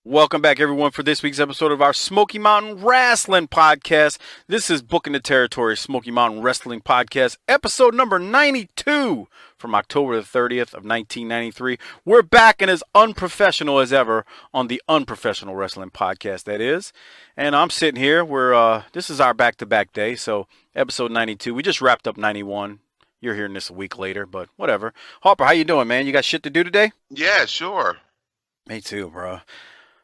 Welcome back, everyone, for this week's episode of our Smoky Mountain Wrestling Podcast. This is Booking the Territory Smoky Mountain Wrestling Podcast, episode number 92 from October the 30th of 1993. We're back and as unprofessional as ever on the Unprofessional Wrestling Podcast, that is. And I'm sitting here. This is our back-to-back day, so episode 92. We just wrapped up 91. You're hearing this a week later, but whatever. Harper, how you doing, man? You got shit to do today? Yeah, sure. Me too, bro.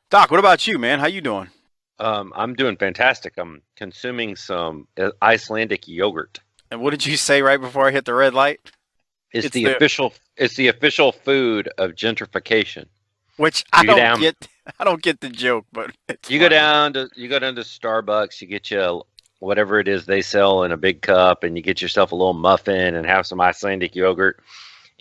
Doc, what about you, man? How you doing? I'm doing fantastic. I'm consuming some Icelandic yogurt. And what did you say right before I hit the red light? It's the official food of gentrification. Which I don't get. I don't get the joke, but you go down to Starbucks, you get you whatever it is they sell in a big cup, and you get yourself a little muffin and have some Icelandic yogurt.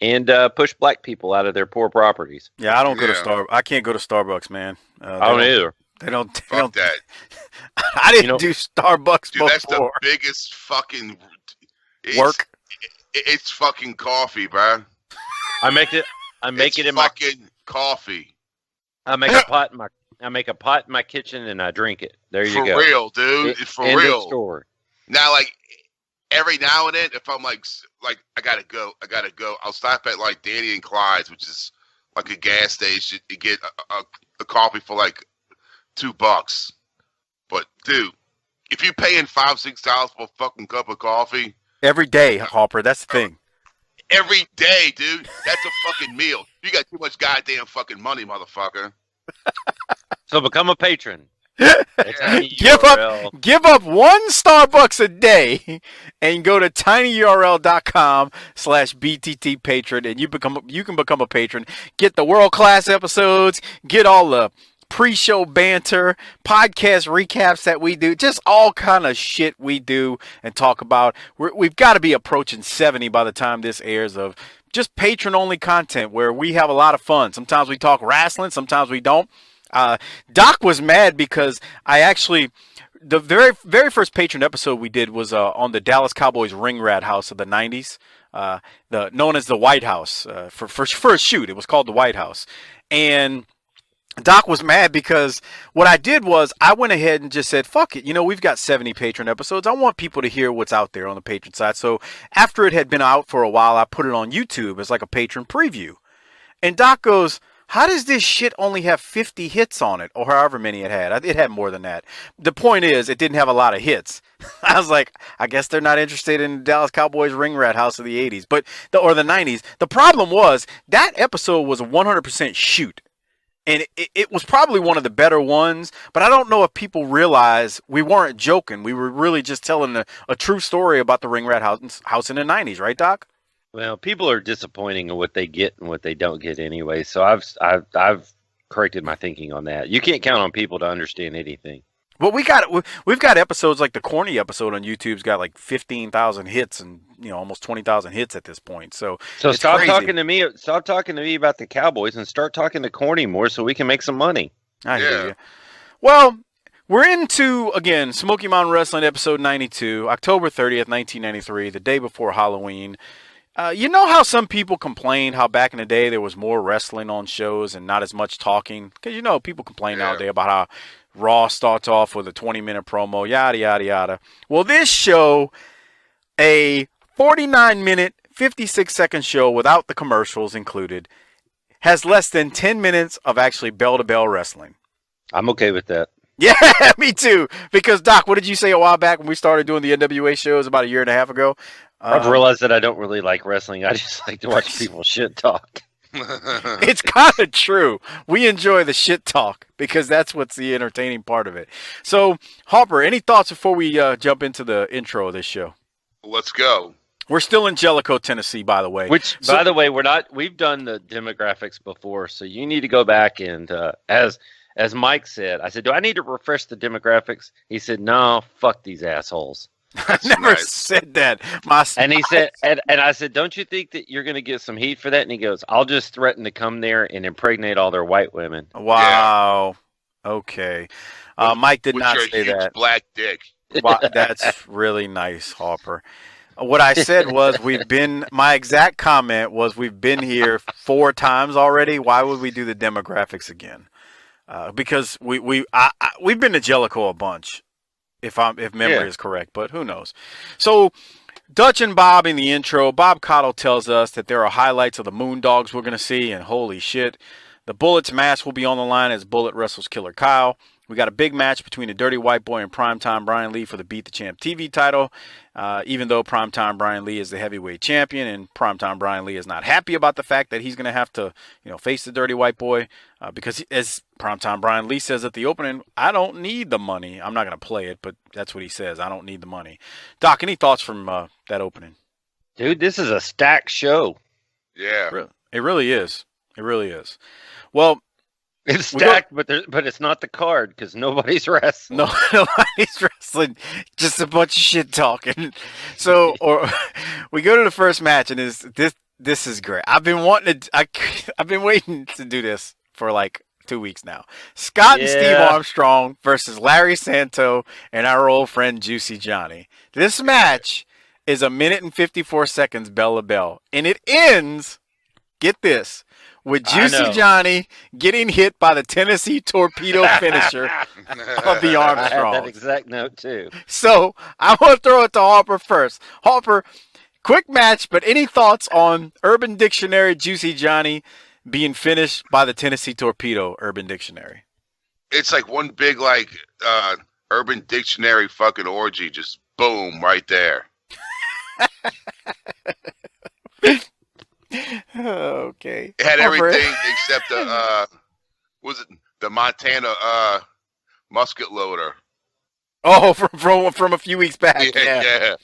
And push black people out of their poor properties. Yeah, I don't go to Starbucks. I can't go to Starbucks, man. I don't either. They don't. Fuck that. I didn't do Starbucks dude, before. That's the biggest fucking work. It's fucking coffee, bro. I make it in my fucking coffee. I make a pot in my kitchen and I drink it. There you go. For real, dude. It's for real. Story. Now, like every now and then, if I'm like I gotta go. I'll stop at like Danny and Clyde's, which is like a gas station, to get a coffee for like $2. But dude, if you're paying $5-6 for a fucking cup of coffee Every day, Harper, that's the thing. every day, dude, that's a fucking meal. You got too much goddamn fucking money, motherfucker. So become a patron. Give up one Starbucks a day and go to tinyurl.com/BTT patron and you can become a patron. Get the world-class episodes, get all the pre-show banter, podcast recaps that we do, just all kind of shit we do and talk about. We've got to be approaching 70 by the time this airs of just patron-only content where we have a lot of fun. Sometimes we talk wrestling, sometimes we don't. Doc was mad because the very first patron episode we did was on the Dallas Cowboys ring rat house of the 90s, known as the White House. For a shoot, it was called the White House. And Doc was mad because what I did was I went ahead and just said, fuck it. We've got 70 patron episodes. I want people to hear what's out there on the patron side. So after it had been out for a while, I put it on YouTube as like a patron preview. And Doc goes, how does this shit only have 50 hits on it, or however many it had? It had more than that. The point is, it didn't have a lot of hits. I was like, I guess they're not interested in the Dallas Cowboys ring rat house of the 80s, or the 90s. The problem was, that episode was a 100% shoot. And it was probably one of the better ones, but I don't know if people realize we weren't joking. We were really just telling a true story about the ring rat house in the 90s, right, Doc? Well, people are disappointing in what they get and what they don't get anyway. So I've corrected my thinking on that. You can't count on people to understand anything. Well, we've got episodes like the corny episode on YouTube's got like 15,000 hits and almost 20,000 hits at this point. So stop crazy. talking to me. Stop talking to me about the Cowboys and start talking to Corny more so we can make some money. I hear you. Well, we're into again Smoky Mountain Wrestling episode 92, October 30th, 1993, the day before Halloween. You know how some people complain how back in the day there was more wrestling on shows and not as much talking? Because people complain nowadays about how Raw starts off with a 20-minute promo, yada, yada, yada. Well, this show, a 49-minute, 56-second show without the commercials included, has less than 10 minutes of actually bell-to-bell wrestling. I'm okay with that. Yeah, me too. Because, Doc, what did you say a while back when we started doing the NWA shows about a year and a half ago? I've realized that I don't really like wrestling. I just like to watch people shit talk. It's kind of true. We enjoy the shit talk because that's what's the entertaining part of it. So, Harper, any thoughts before we jump into the intro of this show? Let's go. We're still in Jellicoe, Tennessee, by the way. By the way, we've done the demographics before, so you need to go back and, as Mike said, I said, do I need to refresh the demographics? He said, no, fuck these assholes. I never said that. And he said, and I said, don't you think that you're going to get some heat for that? And he goes, I'll just threaten to come there and impregnate all their white women. Wow. Yeah. Okay. Mike did not say that. Black dick. Wow, that's really nice, Harper. What I said was my exact comment was we've been here 4 times already. Why would we do the demographics again? because we've been to Jellicoe a bunch, if memory is correct, but who knows? So Dutch and Bob in the intro, Bob Cottle tells us that there are highlights of the Moondogs we're going to see, and holy shit, the Bullet's mask will be on the line as Bullet wrestles Killer Kyle. We got a big match between the Dirty White Boy and Primetime Brian Lee for the Beat the Champ TV title. Even though Primetime Brian Lee is the heavyweight champion, and Primetime Brian Lee is not happy about the fact that he's going to have to, face the Dirty White Boy, because as Primetime Brian Lee says at the opening, I don't need the money. I'm not going to play it, but that's what he says. I don't need the money. Doc, any thoughts from that opening? Dude, this is a stacked show. Yeah, it really is. It really is. Well, it's stacked, but it's not the card because nobody's wrestling. No, nobody's wrestling. Just a bunch of shit talking. So, or we go to the first match, and this is great. I've been waiting to do this for like 2 weeks now. Scott and Steve Armstrong versus Larry Santo and our old friend Juicy Johnny. This match is 1 minute and 54 seconds, bell to bell, and it ends. Get this. With Juicy Johnny getting hit by the Tennessee Torpedo finisher of the Armstrong. I had that exact note, too. So, I want to throw it to Harper first. Harper, quick match, but any thoughts on Urban Dictionary Juicy Johnny being finished by the Tennessee Torpedo Urban Dictionary? It's like one big, Urban Dictionary fucking orgy. Just boom, right there. Okay. It had everything except the Montana musket loader. Oh, from a few weeks back. Yeah.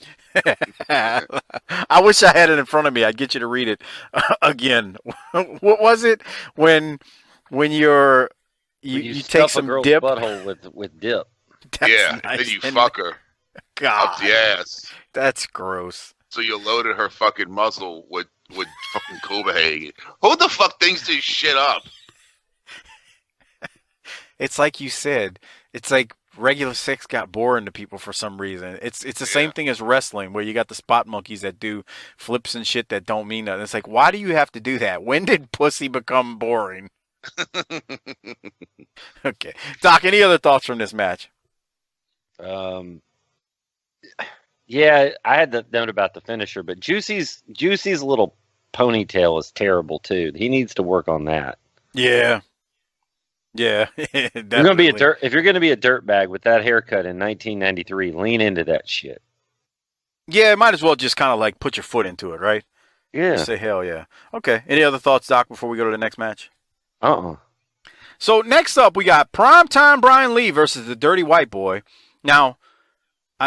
I wish I had it in front of me. I'd get you to read it again. What was it when you take some a girl's dip butthole with dip? Nice. Then you fuck her. God, up the ass. That's gross. So you loaded her fucking muzzle with fucking Copenhagen. Who the fuck thinks this shit up? It's like you said. It's like regular sex got boring to people for some reason. It's the same thing as wrestling, where you got the spot monkeys that do flips and shit that don't mean nothing. It's like, why do you have to do that? When did pussy become boring? Okay, Doc. Any other thoughts from this match? Yeah, I had the note about the finisher, but Juicy's little ponytail is terrible too. He needs to work on that. Yeah. If you're gonna be a dirtbag with that haircut in 1993, lean into that shit. Yeah, might as well just kind of like put your foot into it, right? Yeah. Just say hell yeah. Okay. Any other thoughts, Doc, before we go to the next match? So next up, we got Primetime Brian Lee versus the Dirty White Boy. Now,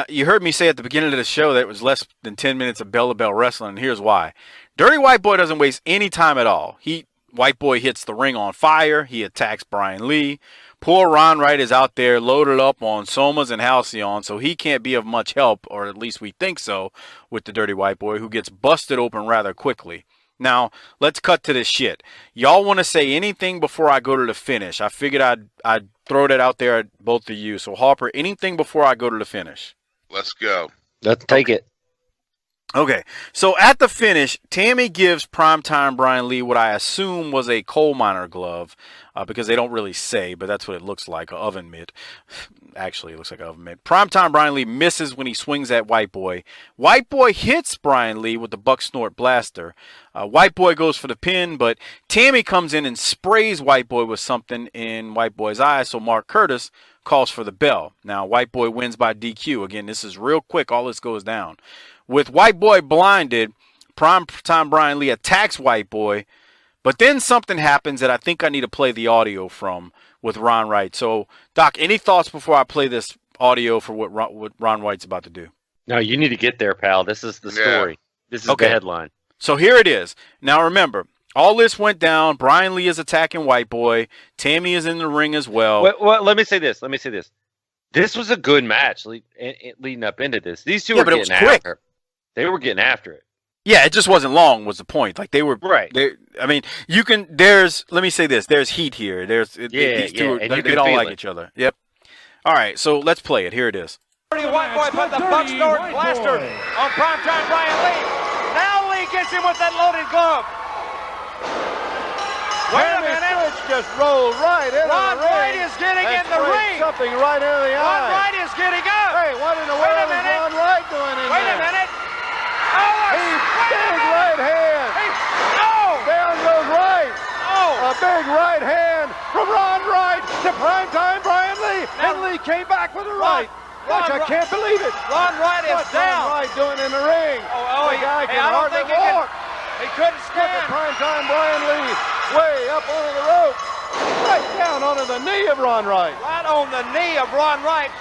you heard me say at the beginning of the show that it was less than 10 minutes of bell-to-bell wrestling, and here's why. Dirty White Boy doesn't waste any time at all. White Boy hits the ring on fire. He attacks Brian Lee. Poor Ron Wright is out there loaded up on Somas and Halcyon, so he can't be of much help, or at least we think so, with the Dirty White Boy, who gets busted open rather quickly. Now, let's cut to this shit. Y'all want to say anything before I go to the finish? I figured I'd throw that out there at both of you. So, Harper, anything before I go to the finish? Let's go. Let's take it. Okay, so at the finish, Tammy gives Primetime Brian Lee what I assume was a coal miner glove, because they don't really say, but that's what it looks like, an oven mitt. Actually, it looks like an oven mitt. Primetime Brian Lee misses when he swings at White Boy. White Boy hits Brian Lee with the Buck Snort Blaster. White Boy goes for the pin, but Tammy comes in and sprays White Boy with something in White Boy's eye, so Mark Curtis calls for the bell. Now, White Boy wins by DQ. Again, this is real quick. All this goes down. With White Boy blinded, Primetime Brian Lee attacks White Boy, but then something happens that I think I need to play the audio from with Ron Wright. So, Doc, any thoughts before I play this audio for what Ron Wright's about to do? No, you need to get there, pal. This is the story. This is the headline. So here it is. Now remember, all this went down. Brian Lee is attacking White Boy. Tammy is in the ring as well. Well, let me say this. This was a good match leading up into this. These two were getting after it. They were getting after it. Yeah, it just wasn't long was the point. Like they were right. I mean, let me say this. There's heat here. These two they don't like each other. Yep. All right, so let's play it. Here it is. Dirty White Boy put the Buck Snort Blaster on Primetime Brian Lee. Now Lee gets him with that loaded glove. Wait a Tammy minute. Fytch just rolled right into Ron the ring. Wright is getting and in the sprayed ring. something right into the Ron eye. Wright is getting up. Hey, what in the Wait a world is minute. Ron Wright doing in Wait there? a minute. Oh, He big right hand. Oh, Down goes right. oh. A big right hand from Ron Wright to primetime Brian Lee. Now- And Lee came back with a right. Ron Gosh, I Wright- can't believe it. Ron Wright is What's down. Ron Wright doing in the ring? Oh, the guy hey, can I don't hardly think he can. walk. He couldn't Look at stand. primetime Brian Lee way up onto the rope. Right down onto the knee of Ron Wright. Right on the knee of Ron Wright.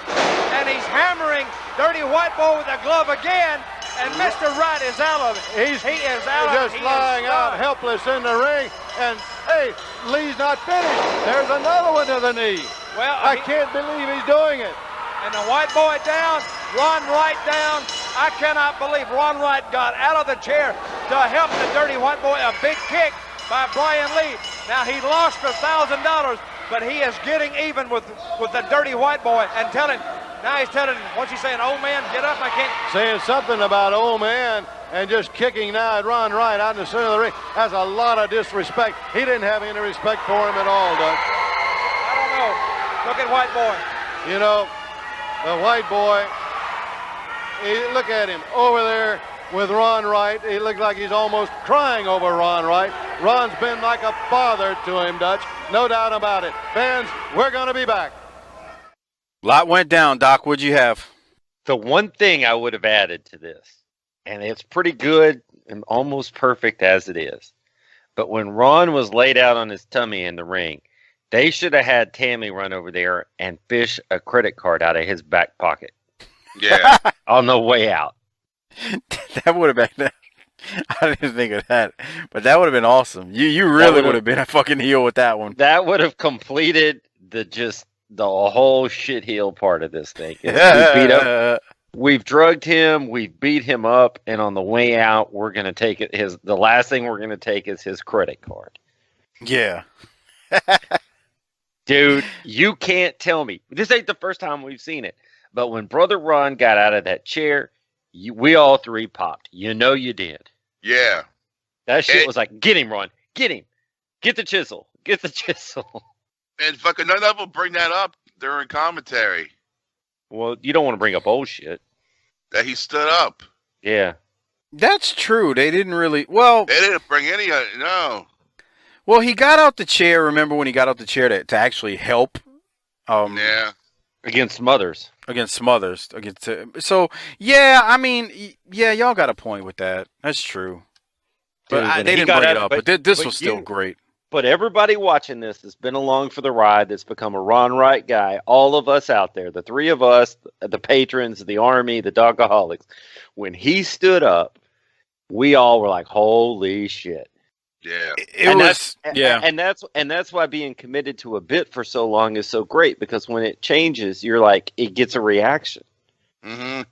And he's hammering Dirty White Boy with a glove again. And Mr. Wright is out of it. He is out of it. just He is lying out stunned. helpless in the ring. And, hey, Lee's not finished. There's another one to the knee. Well, I can't believe he's doing it. And the White Boy down, Ron Wright down. I cannot believe Ron Wright got out of the chair to help the Dirty White Boy. A big kick by Brian Lee. Now he lost $1,000, but he is getting even with the Dirty White Boy and now he's telling, what's he saying, old man, get up, I can't. Saying something about old man and just kicking now at Ron Wright out in the center of the ring. That's a lot of disrespect. He didn't have any respect for him at all, Doug. I don't know. Look at White Boy. You know, the White Boy, look at him over there with Ron Wright. He looks like he's almost crying over Ron Wright. Ron's been like a father to him, Dutch. No doubt about it. Fans, we're going to be back. Lot went down, Doc. What'd you have? The one thing I would have added to this, and it's pretty good and almost perfect as it is, but when Ron was laid out on his tummy in the ring, they should have had Tammy run over there and fish a credit card out of his back pocket Yeah. on the way out. That would have been. I didn't think of that, but that would have been awesome. You really would have been a fucking heel with that one. That would have completed the whole shit heel part of this thing. We've drugged him, we've beat him up, and on the way out, we're gonna take it. The last thing we're gonna take is his credit card. Yeah. Dude, you can't tell me. This ain't the first time we've seen it. But when Brother Ron got out of that chair, we all three popped. You know you did. Yeah. That shit was like, get him, Ron. Get him. Get the chisel. Get the chisel. And fucking none of them bring that up during commentary. Well, you don't want to bring up old shit. That he stood up. Yeah. That's true. They didn't really. Well, They didn't bring any of it. No. well, he got out the chair. Remember when he got out the chair to actually help? Yeah. Against Smothers. Against Smothers. So yeah, I mean, yeah, y'all got a point with that. That's true. But Dude, they didn't bring it up. But this was still great. But everybody watching this that's been along for the ride, that's become a Ron Wright guy, all of us out there, the three of us, the patrons, the army, the Dogaholics, when he stood up, we all were like, holy shit. Yeah. And that's why being committed to a bit for so long is so great, because when it changes, you're like, it gets a reaction. Mm-hmm.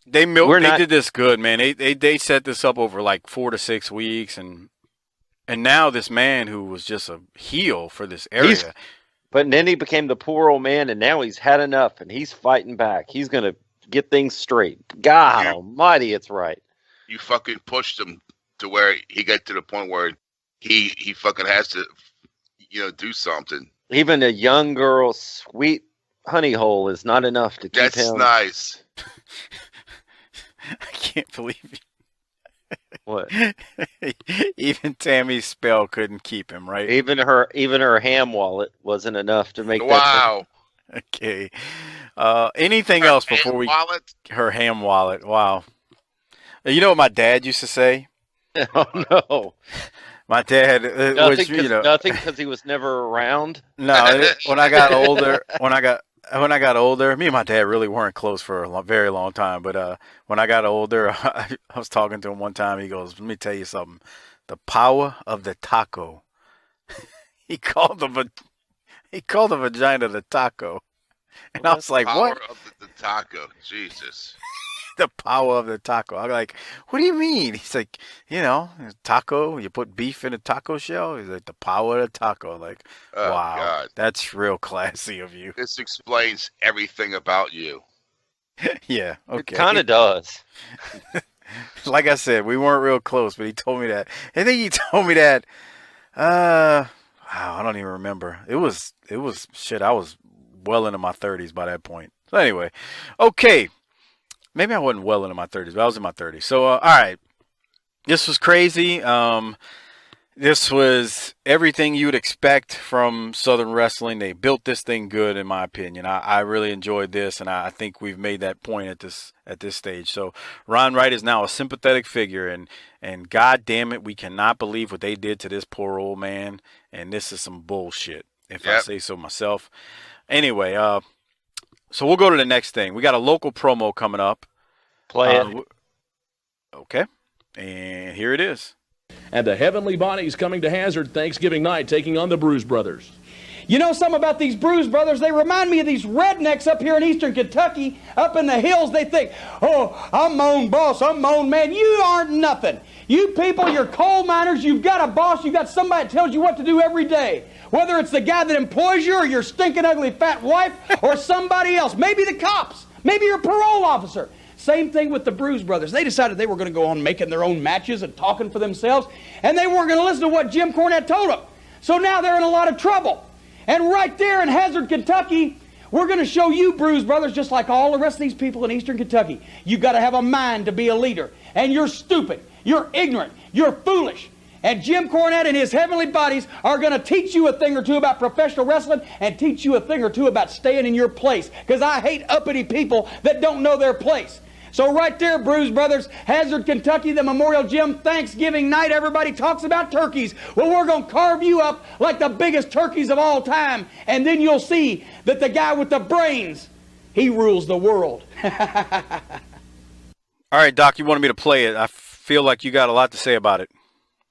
They did this good, man. They set this up over like 4 to 6 weeks, and now this man who was just a heel for this area. But then he became the poor old man, and now he's had enough, and he's fighting back. He's going to get things straight. God almighty, it's right. You fucking pushed him to where he got to the point where he fucking has to, do something. Even a young girl's sweet honey hole is not enough to keep him. That's nice. I can't believe it. What? Even Tammy's spell couldn't keep him, right? Even her ham wallet wasn't enough to make Wow. that. Okay. Anything else before we? Wallet? Her ham wallet. Wow. You know what my dad used to say? Oh no. My dad, nothing because he was never around. No, when I got older, me and my dad really weren't close for a very long time. But when I got older, I was talking to him one time. He goes, "Let me tell you something. The power of the taco." he called the vagina the taco, and I was like, "What?" Power of the taco, Jesus. The power of the taco. I'm like, what do you mean? He's like, taco, you put beef in a taco shell? He's like, the power of the taco. Like, Oh, wow, God. that's real classy of you. This explains everything about you. Yeah, okay. It kind of does. Like I said, we weren't real close, but he told me that. I think he told me that, I Wow, I don't even remember. It was shit. I was well into my 30s by that point. So anyway, okay. Maybe I wasn't well into my 30s, but I was in my 30s. So all right, this was crazy. This was everything you would expect from Southern Wrestling. They built this thing good, in my opinion. I really enjoyed this, and I think we've made that point at this stage. So Ron Wright is now a sympathetic figure, and God damn it, we cannot believe what they did to this poor old man. And this is some bullshit, if I say so myself. Anyway, so we'll go to the next thing. We got a local promo coming up. Play it. Okay, and here it is. And the Heavenly Bodies coming to Hazard Thanksgiving night, taking on the Bruise Brothers. You know something about these Bruise Brothers? They remind me of these rednecks up here in eastern Kentucky, up in the hills. They think, oh, I'm my own boss, I'm my own man. You aren't nothing. You people, you're coal miners, you've got a boss, you've got somebody that tells you what to do every day. Whether it's the guy that employs you or your stinking ugly fat wife or somebody else. Maybe the cops. Maybe your parole officer. Same thing with the Bruise Brothers. They decided they were going to go on making their own matches and talking for themselves, and they weren't going to listen to what Jim Cornette told them. So now they're in a lot of trouble. And right there in Hazard, Kentucky, we're going to show you, Bruise Brothers, just like all the rest of these people in eastern Kentucky. You've got to have a mind to be a leader. And you're stupid. You're ignorant. You're foolish. And Jim Cornette and his Heavenly Bodies are going to teach you a thing or two about professional wrestling and teach you a thing or two about staying in your place. Because I hate uppity people that don't know their place. So right there, Bruise Brothers, Hazard, Kentucky, the Memorial Gym, Thanksgiving night, everybody talks about turkeys. Well, we're going to carve you up like the biggest turkeys of all time. And then you'll see that the guy with the brains, he rules the world. All right, Doc, you wanted me to play it. I feel like you got a lot to say about it.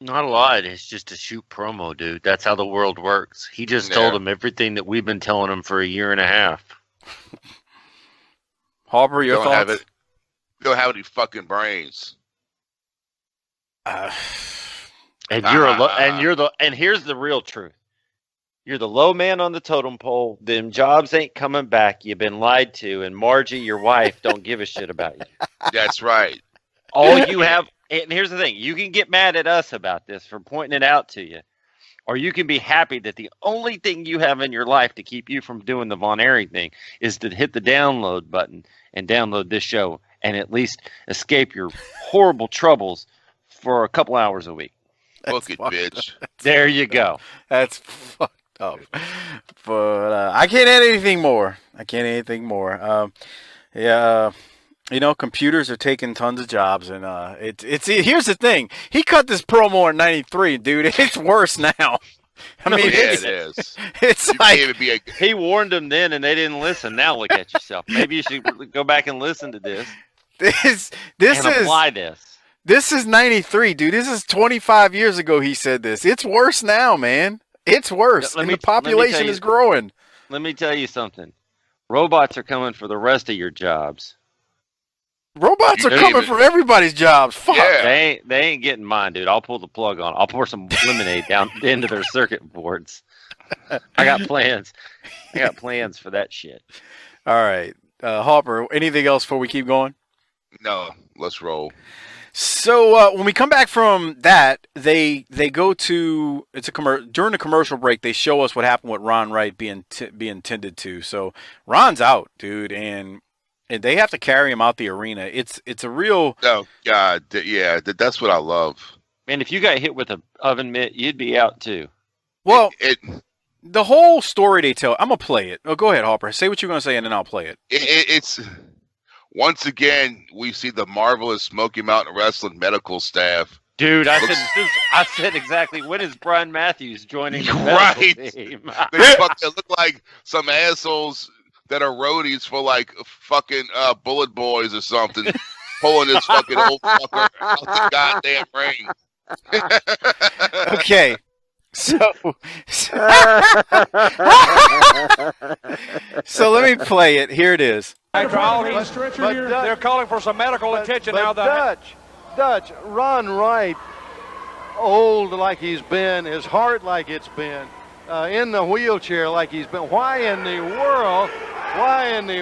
Not a lot. It's just a shoot promo, dude. That's how the world works. He just told him everything that we've been telling him for a year and a half. Harper, your thoughts? You don't have any fucking brains. And here's the real truth. You're the low man on the totem pole. Them jobs ain't coming back. You've been lied to, and Margie, your wife, don't give a shit about you. That's right. All you have, and here's the thing: you can get mad at us about this for pointing it out to you, or you can be happy that the only thing you have in your life to keep you from doing the Von Erich thing is to hit the download button and download this show, and at least escape your horrible troubles for a couple hours a week. Book it, bitch. There you go. That's fucked up. But I can't add anything more. You know, computers are taking tons of jobs, and it's here's the thing. He cut this promo in '93, dude. It's worse now. I mean, it is. It's you like can't even be a... He warned them then, and they didn't listen. Now look at yourself. Maybe you should go back and listen to this. This and apply this. This is '93, dude. This is 25 years ago. He said this. It's worse now, man. It's worse, and the population is growing. Let me tell you something. Robots are coming for the rest of your jobs. Robots are coming for everybody's jobs. Fuck. Yeah. They ain't getting mine, dude. I'll pull the plug on. I'll pour some lemonade down into their circuit boards. I got plans. I got plans for that shit. All right. Harper, anything else before we keep going? No, let's roll. So when we come back from that, they go to during the commercial break. They show us what happened with Ron Wright being tended to. So Ron's out, dude, and they have to carry him out the arena. It's a real. Oh God, yeah, that's what I love. Man, if you got hit with an oven mitt, you'd be out too. Well, the whole story they tell. I'm gonna play it. Oh, go ahead, Harper. Say what you're gonna say, and then I'll play it. It's. Once again, we see the marvelous Smoky Mountain Wrestling medical staff. Dude, I said exactly. When is Brian Matthews joining the medical team? They look like some assholes that are roadies for like fucking Bullet Boys or something, pulling this fucking old fucker out the goddamn ring. Okay. So let me play it. Here it is. They're calling for some medical attention now. Dutch, Ron Wright, old like he's been, his heart like it's been, in the wheelchair like he's been. Why in the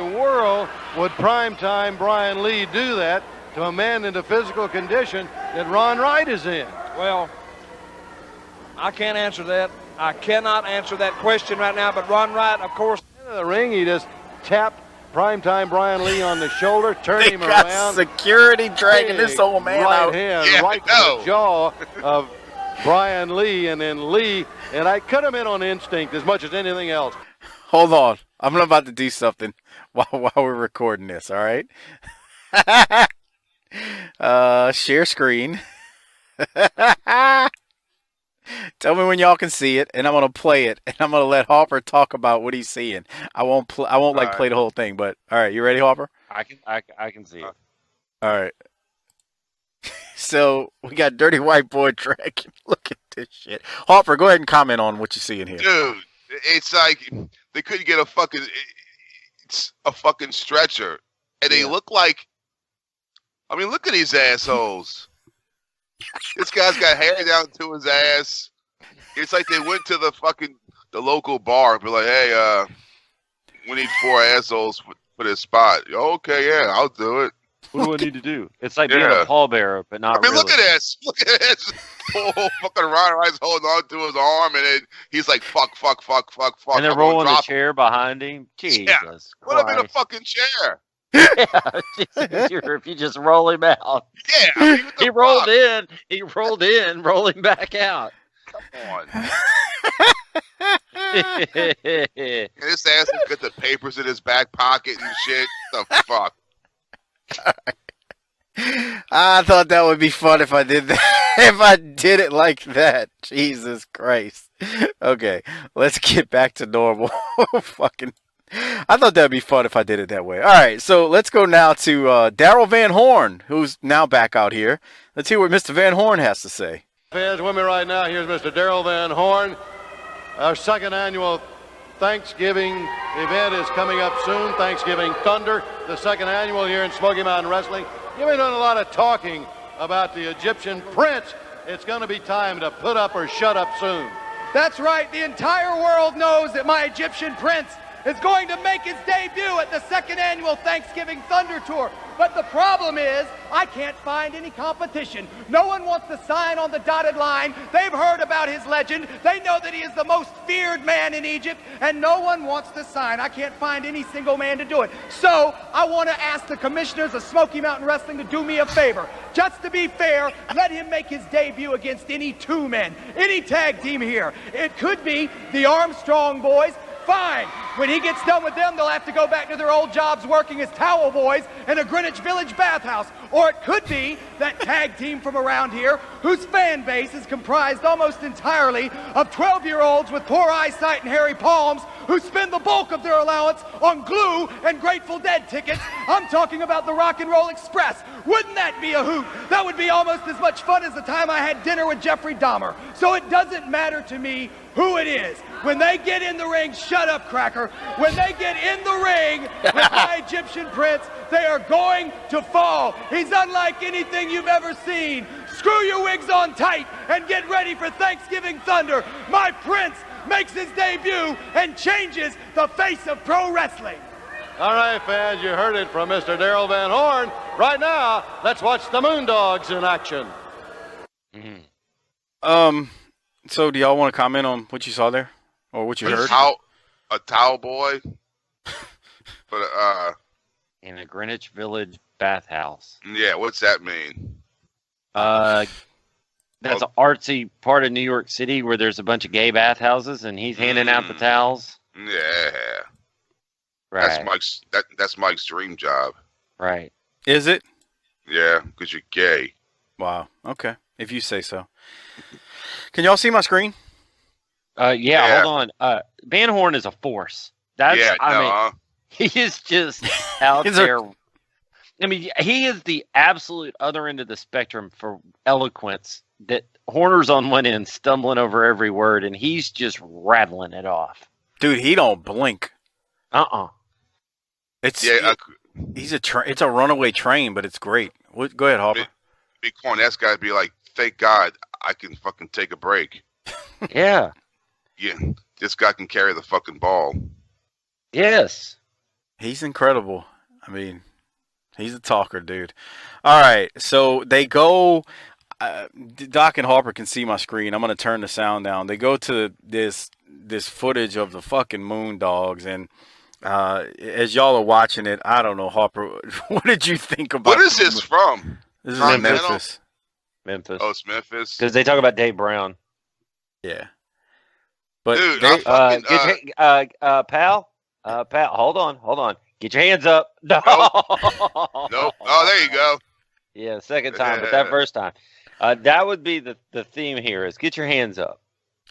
world would primetime Brian Lee do that to a man in the physical condition that Ron Wright is in? Well, I can't answer that. I cannot answer that question right now, but Ron Wright, of course. In the ring, he just tapped primetime Brian Lee on the shoulder, turned They him got around. security dragging this old man right out. hand, right to the jaw of Brian Lee, and then Lee, and I cut him in on instinct as much as anything else. Hold on. I'm about to do something while we're recording this, all right? Share screen. Tell me when y'all can see it, and I'm gonna play it, and I'm gonna let Hopper talk about what he's seeing. I won't play the whole thing, but all right, you ready, Hopper? I can see it. All right. So we got Dirty White Boy dragging. Look at this shit. Hopper, go ahead and comment on what you see in here. Dude, it's like they couldn't get a fucking stretcher, and they look like. I mean, look at these assholes. This guy's got hair down to his ass. It's like they went to the local bar and be like, hey, we need 4 assholes for this spot. Okay, yeah, I'll do it. What do I need to do? It's like being a pallbearer, but not really. Look at this. Look at this. Oh, fucking Ron Wright's holding on to his arm, and then he's like, fuck. And they're rolling the chair behind him. Jesus Christ. Put him in a fucking chair. Yeah, it's easier if you just roll him out. Yeah, I mean, he rolled in, rolling back out. Come on. And this ass has got the papers in his back pocket and shit. The fuck? I thought that would be fun if I did that. If I did it like that. Jesus Christ. Okay, let's get back to normal. Fucking. I thought that'd be fun if I did it that way. All right, so let's go now to Daryl Van Horn, who's now back out here. Let's hear what Mr. Van Horn has to say. Fans, with me right now, here's Mr. Daryl Van Horn. Our second annual Thanksgiving event is coming up soon. Thanksgiving Thunder, the second annual here in Smoky Mountain Wrestling. You've been doing a lot of talking about the Egyptian Prince. It's going to be time to put up or shut up soon. That's right. The entire world knows that my Egyptian Prince is going to make his debut at the second annual Thanksgiving Thunder Tour. But the problem is, I can't find any competition. No one wants to sign on the dotted line. They've heard about his legend. They know that he is the most feared man in Egypt, and no one wants to sign. I can't find any single man to do it. So I want to ask the commissioners of Smoky Mountain Wrestling to do me a favor. Just to be fair, let him make his debut against any 2 men, any tag team here. It could be the Armstrong boys. Fine. When he gets done with them, they'll have to go back to their old jobs working as towel boys in a Greenwich Village bathhouse. Or it could be that tag team from around here whose fan base is comprised almost entirely of 12-year-olds with poor eyesight and hairy palms who spend the bulk of their allowance on glue and Grateful Dead tickets. I'm talking about the Rock and Roll Express. Wouldn't that be a hoot? That would be almost as much fun as the time I had dinner with Jeffrey Dahmer. So it doesn't matter to me who it is. When they get in the ring, shut up, Cracker. When they get in the ring with my Egyptian Prince, they are going to fall. He's unlike anything you've ever seen. Screw your wigs on tight and get ready for Thanksgiving Thunder. My Prince makes his debut and changes the face of pro wrestling. All right, fans, you heard it from Mr. Daryl Van Horn. Right now, let's watch the Moondogs in action. So do y'all want to comment on what you saw there? Or what you heard? A towel boy. But in a Greenwich Village bathhouse. Yeah, what's that mean? That's an artsy part of New York City where there's a bunch of gay bathhouses, and he's handing out the towels. Yeah, right. That's Mike's dream job. Right. Is it? Yeah, because you're gay. Wow. Okay, if you say so. Can y'all see my screen? Yeah. Hold on. Van Horn is a force. That's I mean, he is just out there. I mean, he is the absolute other end of the spectrum for eloquence. That Horner's on one end, stumbling over every word, and he's just rattling it off. Dude, he don't blink. It's it's a runaway train, but it's great. Go ahead, Hopper. Big Cornette's got to be like, thank God I can fucking take a break. Yeah. Yeah, this guy can carry the fucking ball. Yes. He's incredible. I mean, he's a talker, dude. All right, so they go. Doc and Harper can see my screen. I'm gonna turn the sound down. They go to this footage of the fucking Moondogs, and as y'all are watching it, I don't know, Harper, what did you think about? What is this from? This is in Memphis. Memphis. Oh, it's Memphis. Because they talk about Dave Brown. Yeah. But Dude, they, pal, hold on. Get your hands up. No. Nope. Oh, there you go. Yeah, second time, but that first time. That would be the theme here is get your hands up.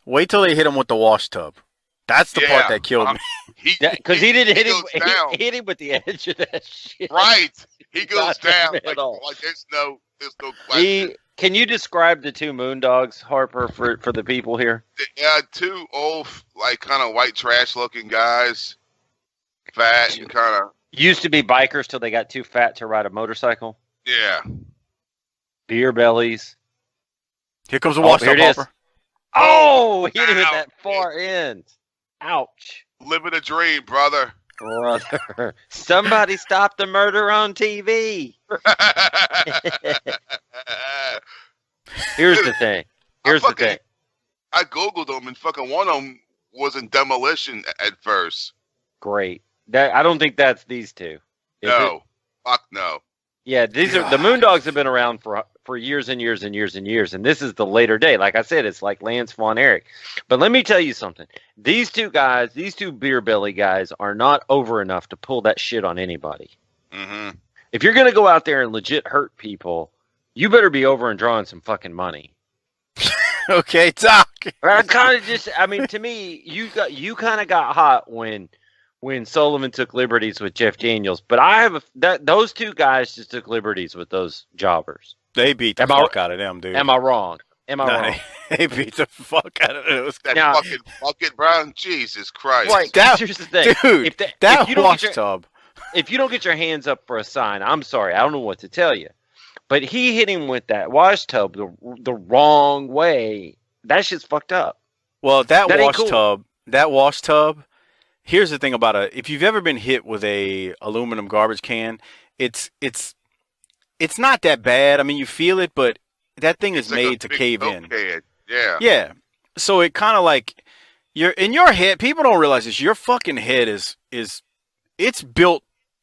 wait till they hit him with the wash tub. That's the part that killed me. Because he didn't hit him. He hit him with the edge of that shit. Right. He goes down. Like there's no question. Can you describe the two Moondogs, Harper, for the people here? Yeah, two old, like, kind of white trash looking guys. Fat and kind of. Used to be bikers till they got too fat to ride a motorcycle. Yeah. Beer bellies. Here comes the wash tub, Harper. Oh, hit him at that far end. Ouch. Living a dream, brother. Brother. Somebody stop the murder on TV. Here's the thing. I Googled them and fucking one of them was in demolition at first. Great. I don't think that's these two. No. Fuck no. Yeah, these are the Moondogs have been around for years and years and years and years, and this is the later day. Like I said, it's like Lance Von Erich. But let me tell you something. These two guys, these two beer belly guys, are not over enough to pull that shit on anybody. Mm-hmm. If you're gonna go out there and legit hurt people, you better be over and drawing some fucking money. Okay, Doc. I kind of just, I mean, to me, you kind of got hot when Sullivan took liberties with Jeff Daniels, but those two guys just took liberties with those jobbers. They beat the fuck out of them, dude. Am I wrong? Wrong? They beat the fuck out of those. That fucking bucket, Brown. Jesus Christ! Right. Here's the thing, dude. That wash tub. If you don't get your hands up for a sign, I'm sorry, I don't know what to tell you. But he hit him with that wash tub the wrong way. That shit's fucked up. Well, that wash tub. Here's the thing about it. If you've ever been hit with a aluminum garbage can, it's not that bad. I mean, you feel it, but that thing is made to cave in. Yeah. Yeah. So it kind of like you're in your head. People don't realize this. Your fucking head is it's built.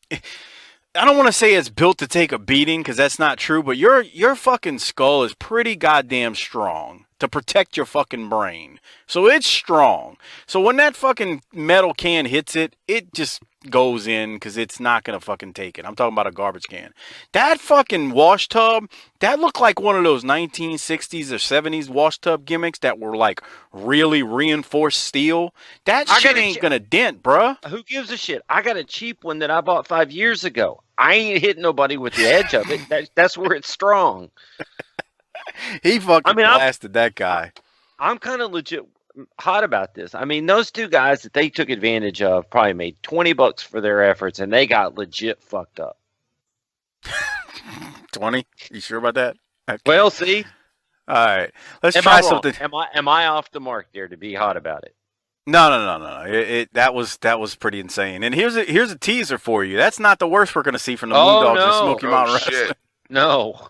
I don't want to say it's built to take a beating because that's not true, but your fucking skull is pretty goddamn strong to protect your fucking brain. So it's strong. So when that fucking metal can hits it, it just goes in because it's not going to fucking take it. I'm talking about a garbage can. That fucking wash tub, that looked like one of those 1960s or 70s wash tub gimmicks that were like really reinforced steel. That shit ain't going to dent, bruh. Who gives a shit? I got a cheap one that I bought 5 years ago. I ain't hitting nobody with the edge of it. That's where it's strong. He fucking blasted that guy. I'm kind of legit hot about this. I mean, those two guys that they took advantage of probably made $20 for their efforts, and they got legit fucked up. 20? You sure about that? Okay. Well, see. All right, let's try something. Am I off the mark there to be hot about it? No. That was pretty insane. And here's a teaser for you. That's not the worst we're going to see from the Moondogs and Smoky Mountain Wrestling. No.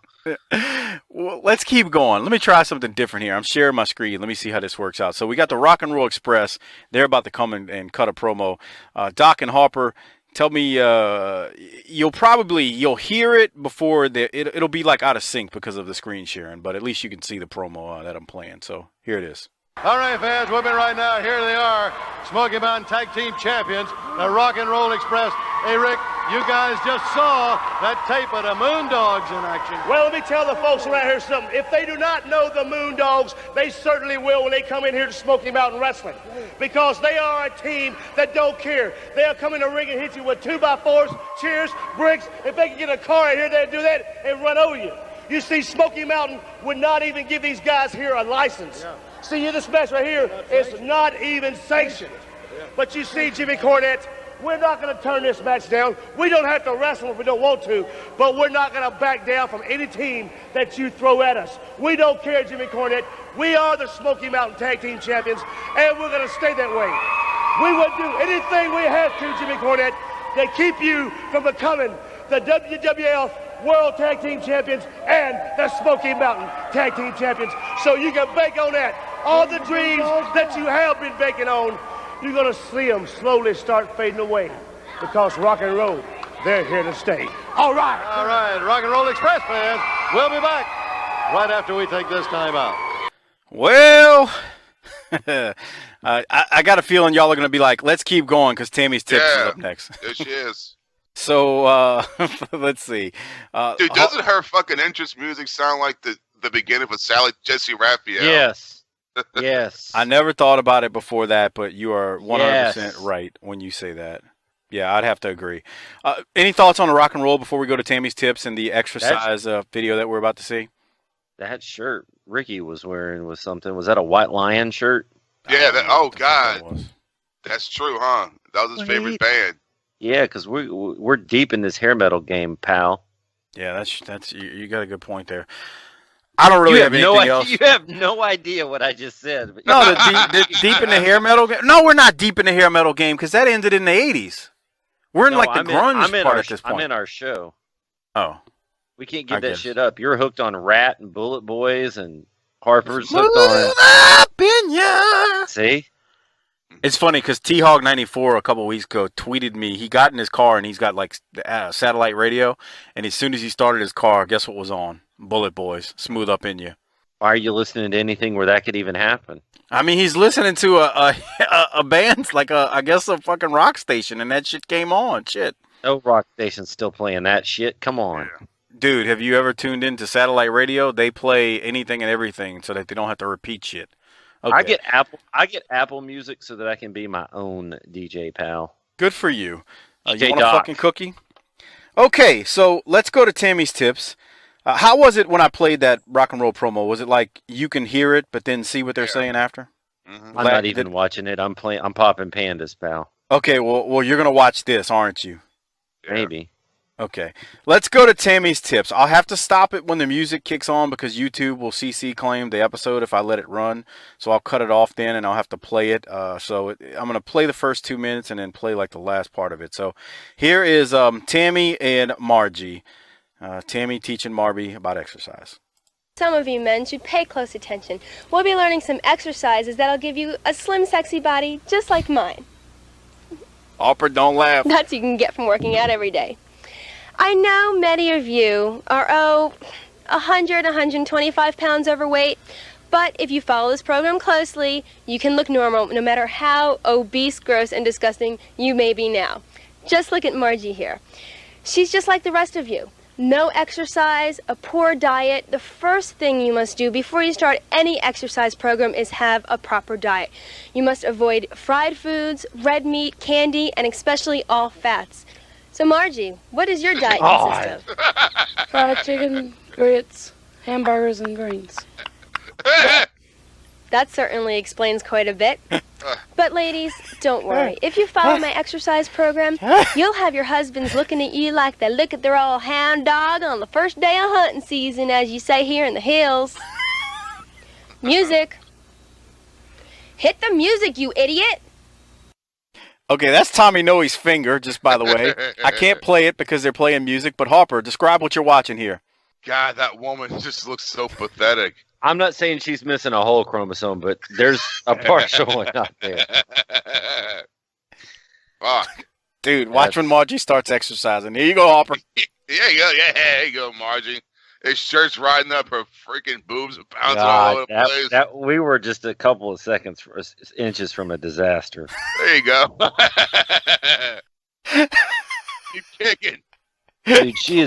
Well, let's keep going. Let me try something different here. I'm sharing my screen. Let me see how this works out. So we got the Rock and Roll Express. They're about to come and cut a promo. Doc and Harper, tell me, you'll hear it before it'll be like out of sync because of the screen sharing, but at least you can see the promo that I'm playing. So here it is. All right, fans, we've been right now. Here they are, Smoky Mountain Tag Team Champions, the Rock and Roll Express. Hey, Rick, you guys just saw that tape of the Moondogs in action. Well, let me tell the folks around here something. If they do not know the Moondogs, they certainly will when they come in here to Smoky Mountain Wrestling. Because they are a team that don't care. They'll come in the ring and hit you with 2x4s, chairs, bricks. If they can get a car in here, they'll do that and run over you. You see, Smoky Mountain would not even give these guys here a license. Yeah. See, this match right here is not even sanctioned. But you see, Jimmy Cornette, we're not going to turn this match down. We don't have to wrestle if we don't want to, but we're not going to back down from any team that you throw at us. We don't care, Jimmy Cornette. We are the Smoky Mountain Tag Team Champions, and we're going to stay that way. We will do anything we have to, Jimmy Cornette, to keep you from becoming the WWF World Tag Team Champions and the Smoky Mountain Tag Team Champions. So you can bank on that. All the dreams that you have been banking on, you're going to see them slowly start fading away because rock and roll, they're here to stay. All right. All right, Rock and Roll Express fans, we'll be back right after we take this time out. Well, I got a feeling y'all are going to be like, let's keep going because Tammy's Tips is up next. There she is. So, let's see. Dude, doesn't her fucking entrance music sound like the beginning of a Sally Jesse Raphael? Yes. Yes. I never thought about it before that, but you are 100% Yes. right when you say that. Yeah, I'd have to agree. Any thoughts on the rock and roll before we go to Tammy's Tips and the exercise video that we're about to see? That shirt Ricky was wearing was something. Was that a White Lion shirt? Yeah. Oh God, That was. that's true, huh? That was his favorite band. Yeah, because we're deep in this hair metal game, pal. Yeah, that's you got a good point there. I don't really have anything else. You have no idea what I just said. But No, the deep in the hair metal game. No, we're not deep in the hair metal game because that ended in the 80s. We're in No, like the grunge part our, at this point. I'm in our show. Oh. We can't I give that guess. shit up. You're hooked on Rat and Bullet Boys, and Harper's hooked Move on up in ya. it. See? It's funny because T-Hog94 a couple weeks ago tweeted me. He got in his car and he's got like satellite radio. And as soon as he started his car, guess what was on? Bullet Boys, Smooth Up in You. Why are you listening to anything where that could even happen? I mean, he's listening to a band, like I guess a fucking rock station, and that shit came on. Shit. No rock station's still playing that shit. Come on. Dude, have you ever tuned into satellite radio? They play anything and everything so that they don't have to repeat shit. Okay. I get Apple Music so that I can be my own DJ, pal. Good for you. You DJ want a Doc. fucking cookie? Okay, so let's go to Tammy's Tips. How was it when I played that rock and roll promo? Was it like you can hear it but then see what they're saying after? Mm-hmm. I'm not even watching it. I'm popping pandas, pal. Okay, well you're gonna watch this, aren't you? Yeah. Maybe. Okay, let's go to Tammy's Tips. I'll have to stop it when the music kicks on because YouTube will CC claim the episode if I let it run. So I'll cut it off then and I'll have to play it. I'm going to play the first 2 minutes and then play like the last part of it. So here is Tammy and Margie. Tammy teaching Marby about exercise. Some of you men should pay close attention. We'll be learning some exercises that'll give you a slim, sexy body just like mine. Harper, don't laugh. That's what you can get from working out every day. I know many of you are, 100, 125 pounds overweight, but if you follow this program closely, you can look normal no matter how obese, gross, and disgusting you may be now. Just look at Margie here. She's just like the rest of you. No exercise, a poor diet. The first thing you must do before you start any exercise program is have a proper diet. You must avoid fried foods, red meat, candy, and especially all fats. So Margie, what does your diet consist of? Fried chicken, grits, hamburgers, and greens. That certainly explains quite a bit. But ladies, don't worry. If you follow my exercise program, you'll have your husbands looking at you like they look at their old hound dog on the first day of hunting season, as you say here in the hills. Music. Hit the music, you idiot. Okay, that's Tommy Noe's finger, just by the way. I can't play it because they're playing music, but Harper, describe what you're watching here. God, that woman just looks so pathetic. I'm not saying she's missing a whole chromosome, but there's a partial one out there. Fuck. Dude, watch when Margie starts exercising. Here you go, Harper. Yeah, you go. Yeah, there you go, Margie. His shirt's riding up her freaking boobs and bouncing all over the place. We were just a couple of inches from a disaster. There you go. Keep kicking. Dude, she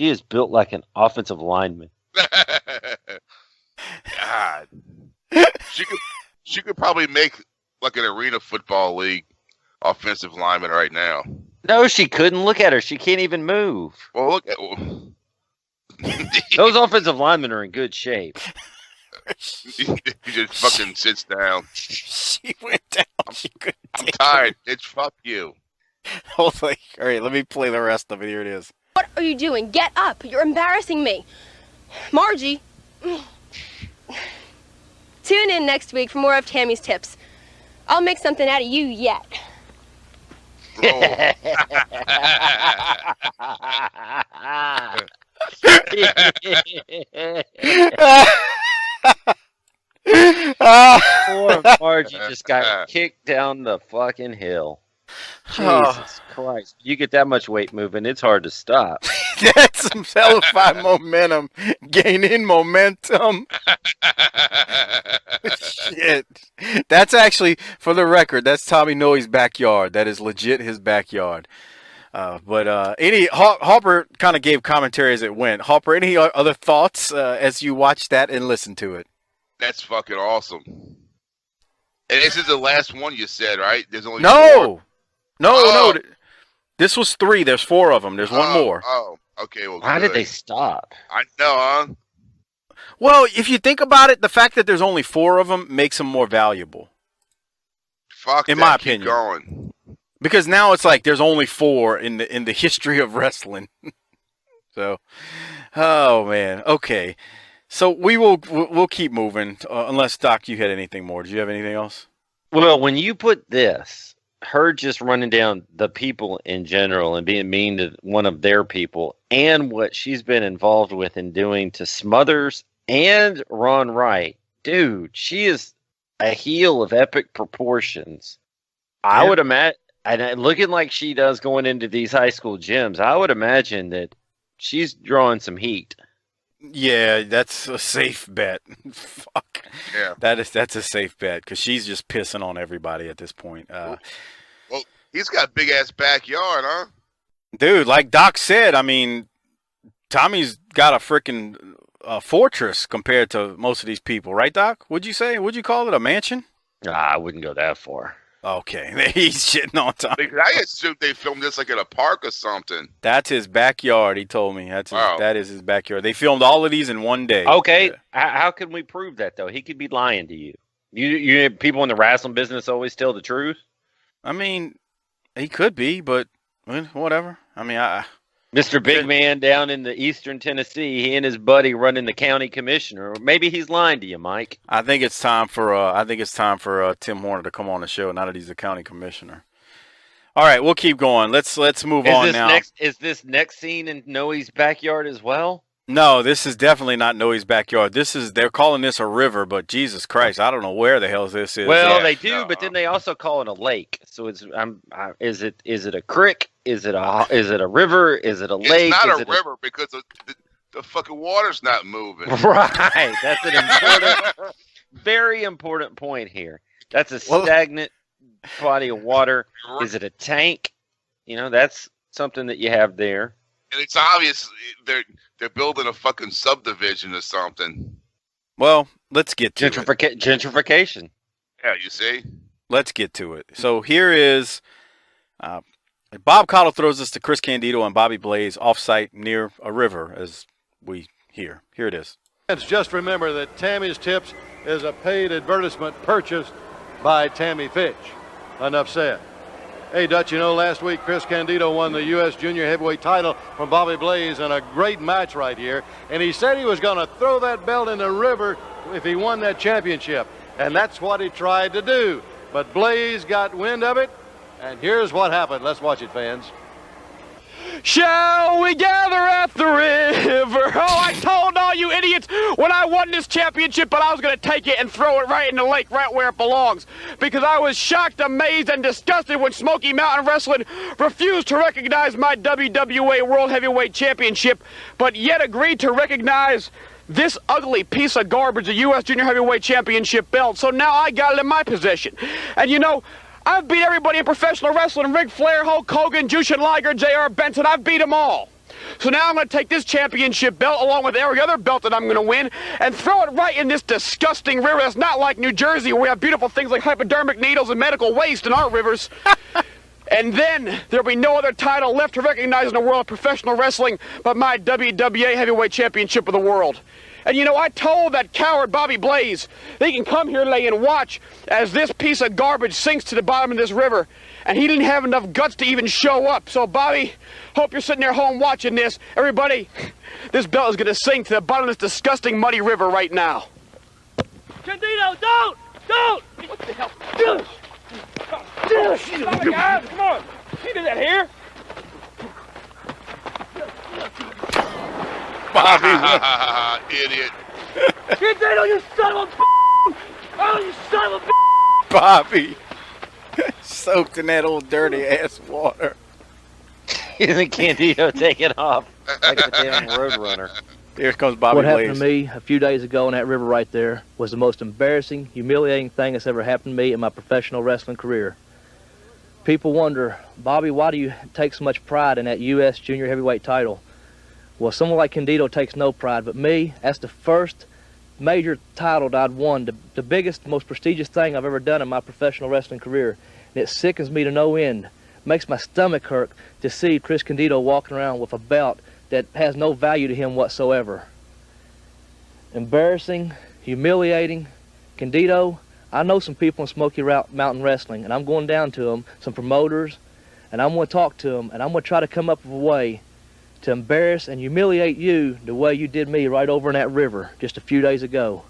is built like an offensive lineman. God. She could probably make like an arena football league offensive lineman right now. No, she couldn't. Look at her. She can't even move. Well, look at those offensive linemen are in good shape. He just fucking sits down. She went down. She couldn't I'm tired. It's fuck you. Hold on. All right, let me play the rest of it. Here it is. What are you doing? Get up. You're embarrassing me. Margie. Tune in next week for more of Tammy's Tips. I'll make something out of you yet. Oh. Poor Margie just got kicked down the fucking hill. Jesus Christ. You get that much weight moving, it's hard to stop. That's some hellified momentum. Gaining momentum. Shit. That's actually, for the record, that's Tommy Noe's backyard. That is legit his backyard. Harper kind of gave commentary as it went. Harper, any other thoughts as you watched that and listened to it? That's fucking awesome. And this is the last one you said, right? There's only No. No. This was 3. There's 4 of them. There's one more. Oh, okay. Well, why did they stop? I know, huh? Well, if you think about it, the fact that there's only 4 of them makes them more valuable. Fuck, in my keep opinion. Going. Because now it's like there's only 4 in the history of wrestling. So, oh man, okay. So we'll keep moving unless Doc, you had anything more. Did you have anything else? Well, when you put this, her just running down the people in general and being mean to one of their people, and what she's been involved with and doing to Smothers and Ron Wright, dude, she is a heel of epic proportions. Yeah. I would imagine. And looking like she does going into these high school gyms, I would imagine that she's drawing some heat. Yeah, that's a safe bet. Fuck. Yeah. That's a safe bet because she's just pissing on everybody at this point. Well, he's got a big-ass backyard, huh? Dude, like Doc said, I mean, Tommy's got a freaking fortress compared to most of these people. Right, Doc? Would you say? Would you call it a mansion? I wouldn't go that far. Okay, he's shitting on Tommy. I assumed they filmed this like in a park or something. That's his backyard, he told me. That is his backyard. They filmed all of these in one day. Okay, yeah. How can we prove that, though? He could be lying to you. You people in the wrestling business always tell the truth? I mean, he could be, but whatever. I mean, Mr. Big Man down in the eastern Tennessee, he and his buddy running the county commissioner. Maybe he's lying to you, Mike. I think it's time for Tim Horner to come on the show now that he's the county commissioner. All right, we'll keep going. Let's move on now. Is this next scene in Noe's backyard as well? No, this is definitely not Noe's backyard. They're calling this a river, but Jesus Christ, I don't know where the hell this is. Well, they do, but then they also call it a lake. So is it a creek? Is it a river? Is it a lake? It's not a river because the fucking water's not moving. Right. That's an important, very important point here. That's a stagnant body of water. Is it a tank? That's something that you have there. And it's obvious they're building a fucking subdivision or something. Well, let's get to gentrification. Yeah, you see? Let's get to it. So here is Bob Caudle throws us to Chris Candido and Bobby Blaze off-site near a river, as we hear. Here it is. Just remember that Tammy's Tips is a paid advertisement purchased by Tammy Fytch. Enough said. Hey, Dutch, last week Chris Candido won the U.S. Junior Heavyweight title from Bobby Blaze in a great match right here. And he said he was going to throw that belt in the river if he won that championship. And that's what he tried to do. But Blaze got wind of it, and here's what happened. Let's watch it, fans. Shall we gather at the river? Oh, I told all you idiots when I won this championship, but I was going to take it and throw it right in the lake, right where it belongs. Because I was shocked, amazed, and disgusted when Smoky Mountain Wrestling refused to recognize my WWA World Heavyweight Championship, but yet agreed to recognize this ugly piece of garbage, the U.S. Junior Heavyweight Championship belt. So now I got it in my possession. And I've beat everybody in professional wrestling. Ric Flair, Hulk Hogan, Jushin Liger, J.R. Benson. I've beat them all. So now I'm going to take this championship belt along with every other belt that I'm going to win and throw it right in this disgusting river. It's not like New Jersey where we have beautiful things like hypodermic needles and medical waste in our rivers. And then there'll be no other title left to recognize in the world of professional wrestling but my WWA Heavyweight Championship of the world. And I told that coward Bobby Blaze they can come here lay and watch as this piece of garbage sinks to the bottom of this river. And he didn't have enough guts to even show up. So, Bobby, hope you're sitting there home watching this. Everybody, this belt is going to sink to the bottom of this disgusting muddy river right now. Candido, don't! What the hell? Stop it, guys! Come on! You did that here? Bobby. Idiot. Candido, you son of a oh, you son of a Bobby. Soaked in that old dirty ass water. The Candido taking off like a damn road runner. Here comes Bobby What happened Blaze. to me a few days ago in that river right there was the most embarrassing, humiliating thing that's ever happened to me in my professional wrestling career. People wonder, Bobby, why do you take so much pride in that U.S. junior heavyweight title? Well, someone like Candido takes no pride, but me, that's the first major title that I'd won, the biggest, most prestigious thing I've ever done in my professional wrestling career. And it sickens me to no end. Makes my stomach hurt to see Chris Candido walking around with a belt that has no value to him whatsoever. Embarrassing, humiliating. Candido, I know some people in Smoky Mountain Wrestling, and I'm going down to them, some promoters, and I'm going to talk to them, and I'm going to try to come up with a way to embarrass and humiliate you the way you did me right over in that river just a few days ago.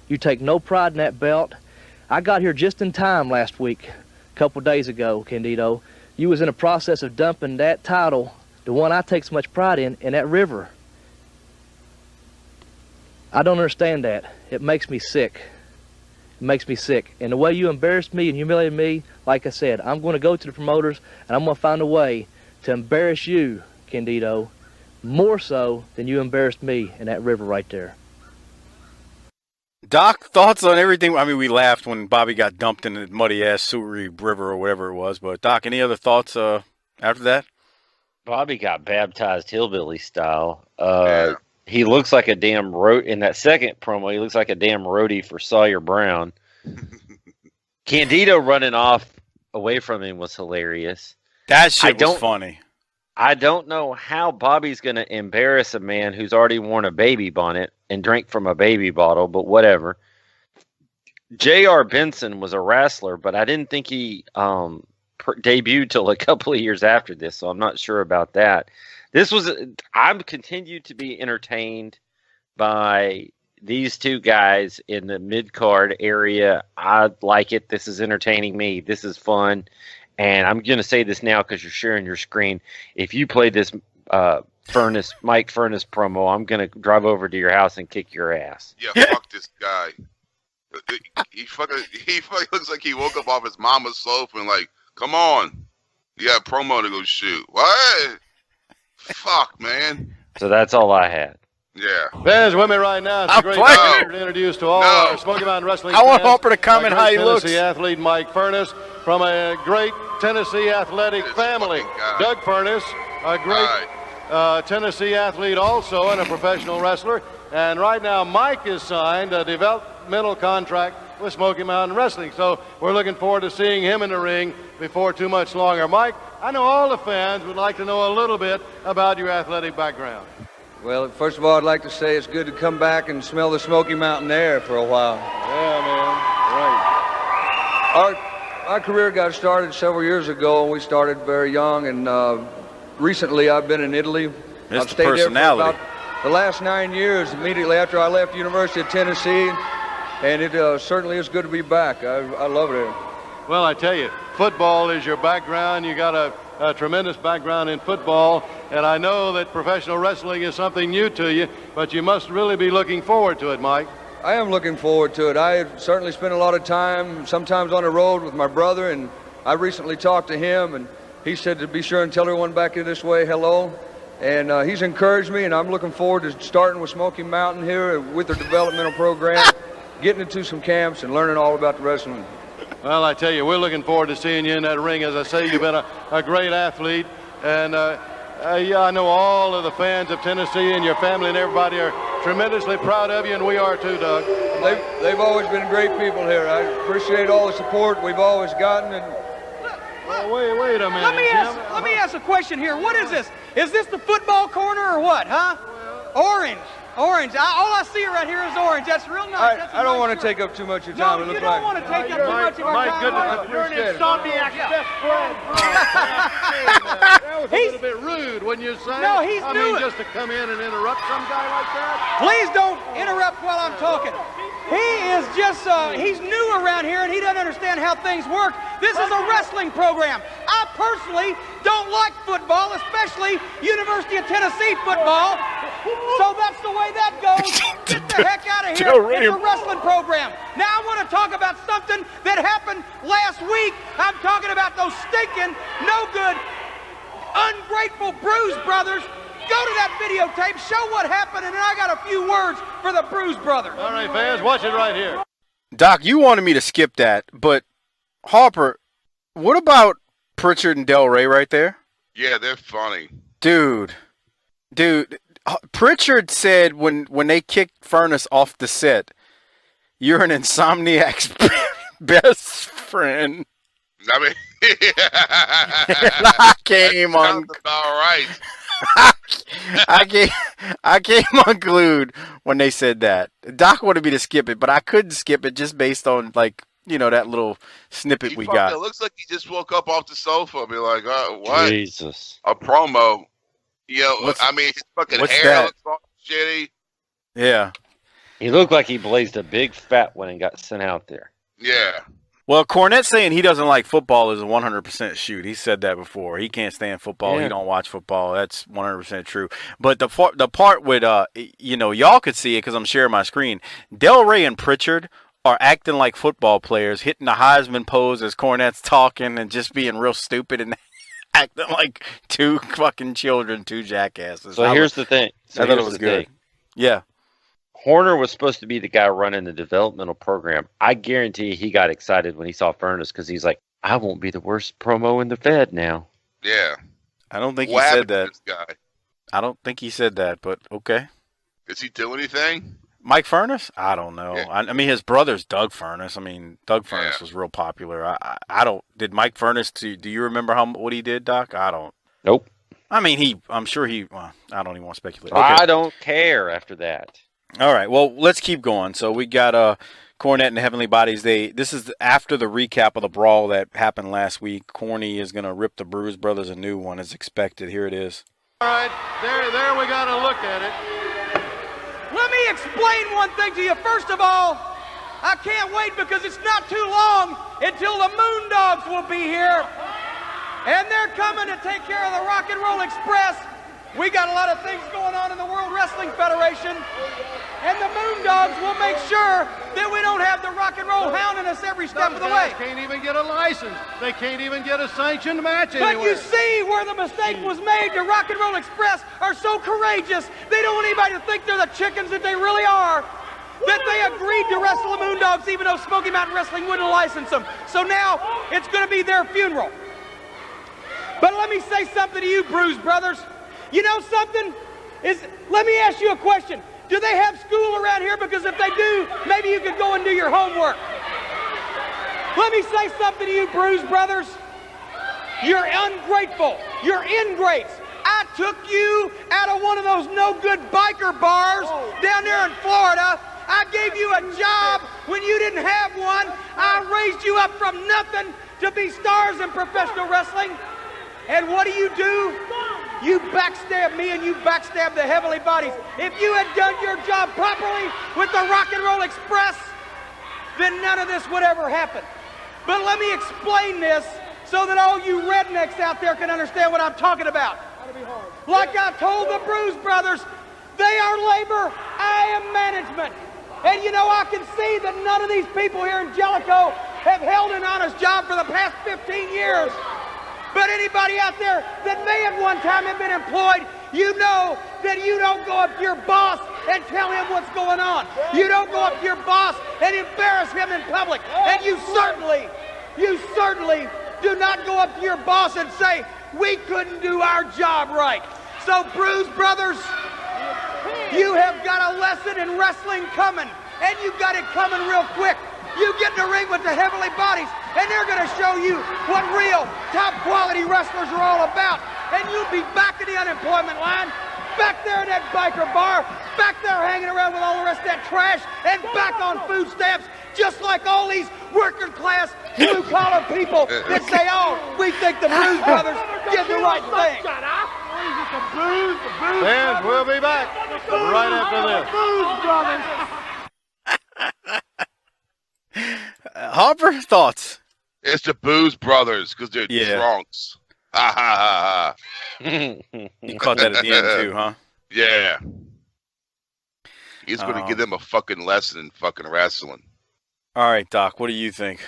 You take no pride in that belt. I got here just in time last week, a couple days ago, Candido. You was in the process of dumping that title, the one I take so much pride in that river. I don't understand that. It makes me sick. It makes me sick. And the way you embarrassed me and humiliated me, like I said, I'm going to go to the promoters and I'm going to find a way to embarrass you, Candido, more so than you embarrassed me in that river right there. Doc, thoughts on everything? I mean, we laughed when Bobby got dumped in the muddy-ass Sewri River or whatever it was, but Doc, any other thoughts after that? Bobby got baptized hillbilly style. He looks like a damn in that second promo, he looks like a damn roadie for Sawyer Brown. Candido running off away from him was hilarious. That shit was funny. I don't know how Bobby's going to embarrass a man who's already worn a baby bonnet and drank from a baby bottle, but whatever. J.R. Benson was a wrestler, but I didn't think he debuted till a couple of years after this, so I'm not sure about that. I'm continued to be entertained by these two guys in the mid-card area. I like it. This is entertaining me. This is fun. And I'm going to say this now because you're sharing your screen. If you play this Mike Furnace promo, I'm going to drive over to your house and kick your ass. Yeah, fuck this guy. He fucking looks like he woke up off his mama's sofa and like, come on. You got a promo to go shoot. What? Fuck, man. So that's all I had. Yeah. Fans with me right now. It's a great pleasure to introduce to all our Smoky Mountain Wrestling fans. I want Harper to comment how he looks. Tennessee athlete Mike Furnace from a great Tennessee athletic family. Doug Furnace, a great Tennessee athlete also and a professional wrestler. And right now Mike is signed a developmental contract with Smoky Mountain Wrestling. So we're looking forward to seeing him in the ring before too much longer. Mike, I know all the fans would like to know a little bit about your athletic background. Well, first of all, I'd like to say it's good to come back and smell the Smoky Mountain air for a while. Yeah, man. Right. Our career got started several years ago, and we started very young. And recently, I've been in Italy. I've stayed there for about the last 9 years, immediately after I left the University of Tennessee. And it certainly is good to be back. I love it here. Well, I tell you, football is your background. You got a tremendous background in football, and I know that professional wrestling is something new to you, but you must really be looking forward to it, Mike. I am looking forward to it. I certainly spend a lot of time, sometimes on the road with my brother, and I recently talked to him, and he said to be sure and tell everyone back in this way hello. And he's encouraged me, and I'm looking forward to starting with Smoky Mountain here with their developmental program, getting into some camps and learning all about the wrestling. Well, I tell you, we're looking forward to seeing you in that ring. As I say, you've been a great athlete, and I know all of the fans of Tennessee and your family and everybody are tremendously proud of you, and we are too, Doug. They've always been great people here. I appreciate all the support we've always gotten. And wait a minute. Let me ask a question here. What is this? Is this the football corner or what, huh? Orange. Orange. All I see right here is orange. That's real nice. I don't want to take up too much of your time. No, you don't want to take up too much of our time. My goodness, you're an insomniac's best friend. That was a little bit rude, wouldn't you say? No, he's new. Just to come in and interrupt some guy like that? Please don't interrupt while I'm talking. He is just, he's new around here and he doesn't understand how things work. This is a wrestling program. I personally don't like football, especially University of Tennessee football. So that's the way that goes. Get the heck out of here. It's a wrestling program. Now I want to talk about something that happened last week. I'm talking about those stinking, no good, ungrateful Bruise Brothers. Go to that videotape, show what happened, and then I got a few words for the Bruise Brothers. All right, fans, watch it right here. Doc, you wanted me to skip that, but Harper, what about Pritchard and Del Rey right there? Yeah, they're funny. Dude, Pritchard said when they kicked Furnace off the set, you're an insomniac's best friend. I mean, I came on. Sounds about right. I came unglued when they said that. Doc wanted me to skip it, but I couldn't skip it just based on that little snippet we got. It looks like he just woke up off the sofa. Be like, what? Jesus. A promo. His fucking hair looks all shitty. Yeah. He looked like he blazed a big fat one and got sent out there. Yeah. Well, Cornette saying he doesn't like football is a 100% shoot. He said that before. He can't stand football. Yeah. He don't watch football. That's 100% true. But the part with, y'all could see it because I'm sharing my screen. Del Rey and Pritchard are acting like football players, hitting the Heisman pose as Cornette's talking and just being real stupid and acting like two fucking children, two jackasses. So here's the thing. I thought it was good. Yeah. Horner was supposed to be the guy running the developmental program. I guarantee he got excited when he saw Furnace because he's like, I won't be the worst promo in the Fed now. Yeah. I don't think What he said happened to that. this guy? I don't think he said that, but okay. Does he do anything? Mike Furnace? I don't know. Yeah. I mean, his brother's Doug Furnace. I mean, Doug Furnace was real popular. I don't. Did Mike Furnace? Do you remember what he did, Doc? I don't. Nope. I mean, I'm sure he. Well, I don't even want to speculate. Okay. I don't care after that. All right. Well, let's keep going. So we got Cornette and the Heavenly Bodies. This is after the recap of the brawl that happened last week. Corny is going to rip the Bruise Brothers a new one as expected. Here it is. All right, there we got to look at it. Let me explain one thing to you. First of all, I can't wait because it's not too long until the Moondogs will be here. And they're coming to take care of the Rock and Roll Express. We got a lot of things going on in the World Wrestling Federation. And the Moondogs will make sure that we don't have the Rock and Roll hounding us every step of the way. They can't even get a license. They can't even get a sanctioned match anywhere. But you see where the mistake was made. The Rock and Roll Express are so courageous. They don't want anybody to think they're the chickens that they really are. That they agreed to wrestle the Moondogs even though Smoky Mountain Wrestling wouldn't license them. So now it's going to be their funeral. But let me say something to you, Bruise Brothers. You know something? Let me ask you a question. Do they have school around here? Because if they do, maybe you could go and do your homework. Let me say something to you, Bruise Brothers. You're ungrateful. You're ingrates. I took you out of one of those no-good biker bars down there in Florida. I gave you a job when you didn't have one. I raised you up from nothing to be stars in professional wrestling. And what do? You backstab me and you backstab the Heavenly Bodies. If you had done your job properly with the Rock and Roll Express, then none of this would ever happen. But let me explain this so that all you rednecks out there can understand what I'm talking about. Like I told the Bruise Brothers, they are labor, I am management. And you know, I can see that none of these people here in Jellicoe have held an honest job for the past 15 years. But anybody out there that may at one time have been employed, you know that you don't go up to your boss and tell him what's going on. You don't go up to your boss and embarrass him in public. And you certainly do not go up to your boss and say, we couldn't do our job right. So, Bruise Brothers, you have got a lesson in wrestling coming. And you got it coming real quick. You get in the ring with the Heavenly Bodies, and they're going to show you what real top-quality wrestlers are all about. And you'll be back in the unemployment line, back there in that biker bar, back there hanging around with all the rest of that trash, and back on food stamps, just like all these working-class, blue-collar people that say, oh, we think the Bruise Brothers did the right thing. Fans, we'll be back right after this. Harper, thoughts? It's the Booze Brothers because they're drunks. Ha ha ha ha. You caught that at the end too, huh? Yeah. He's going to give them a fucking lesson in fucking wrestling. All right, Doc, what do you think?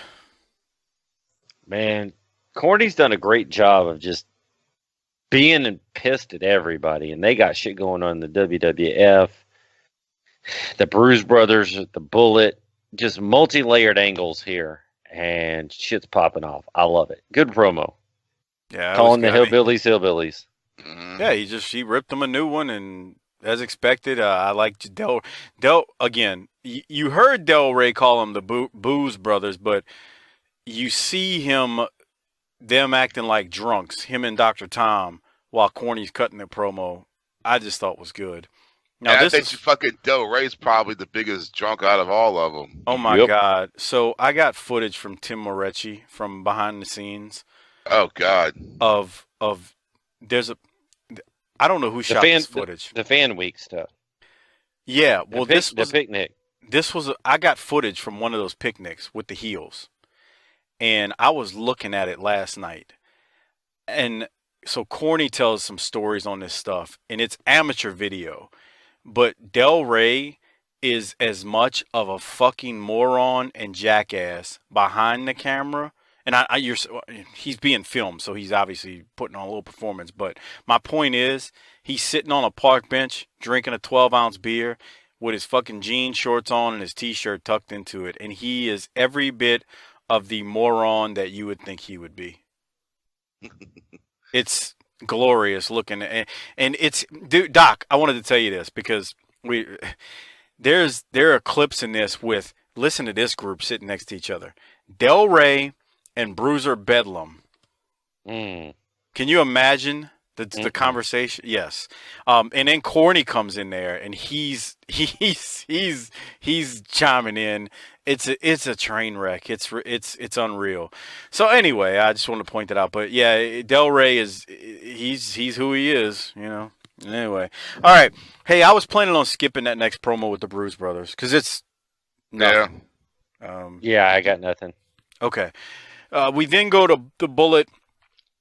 Man, Corny's done a great job of just being and pissed at everybody, and they got shit going on in the WWF. The Bruise Brothers, the Bullet, just multi-layered angles here, and shit's popping off. I love it. Good promo. Yeah, calling the hillbillies. Mm-hmm. Yeah, he ripped them a new one, and as expected, I like Del again. You heard Del Rey call them the Booze Brothers, but you see them acting like drunks. Him and Dr. Tom while Corny's cutting the promo. I just thought was good. Now I think fucking Del Rey's probably the biggest drunk out of all of them. Oh my God! So I got footage from Tim Moretti from behind the scenes. Oh God! Of there's a I don't know who shot this footage. The fan week stuff. Yeah, well, this was the picnic. This was I got footage from one of those picnics with the heels, and I was looking at it last night, and so Corny tells some stories on this stuff, and it's amateur video. But Del Rey is as much of a fucking moron and jackass behind the camera. And he's being filmed, so he's obviously putting on a little performance. But my point is, he's sitting on a park bench drinking a 12-ounce beer with his fucking jean shorts on and his T-shirt tucked into it. And he is every bit of the moron that you would think he would be. It's glorious looking, and it's, dude, Doc, I wanted to tell you this because there are clips in this with, listen to this group sitting next to each other, Del Rey and Bruiser Bedlam. Can you imagine the conversation? Yes. And then Corny comes in there, and he's chiming in. It's a train wreck. It's unreal. So anyway, I just wanted to point that out. But yeah, Del Rey he's who he is, you know. Anyway, all right. Hey, I was planning on skipping that next promo with the Bruise Brothers because it's nothing. Yeah, I got nothing. Okay. We then go to the Bullet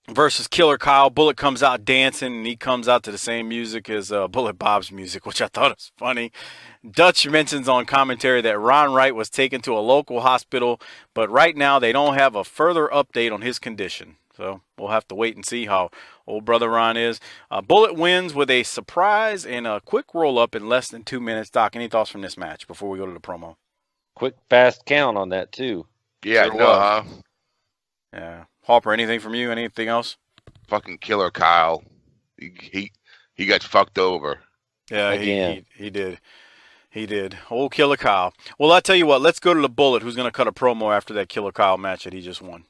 versus Killer Kyle. Bullet comes out dancing, and he comes out to the same music as Bullet Bob's music, which I thought was funny. Dutch mentions on commentary that Ron Wright was taken to a local hospital, but right now they don't have a further update on his condition. So we'll have to wait and see how old brother Ron is. Bullet wins with a surprise and a quick roll-up in less than 2 minutes. Doc, any thoughts from this match before we go to the promo? Quick, fast count on that, too. Yeah, Sure no, was. huh? Yeah. Harper, anything from you? Anything else? Fucking Killer Kyle. He got fucked over. Yeah, he did. He did. Old Killer Kyle. Well, I tell you what, let's go to the Bullet, who's going to cut a promo after that Killer Kyle match that he just won.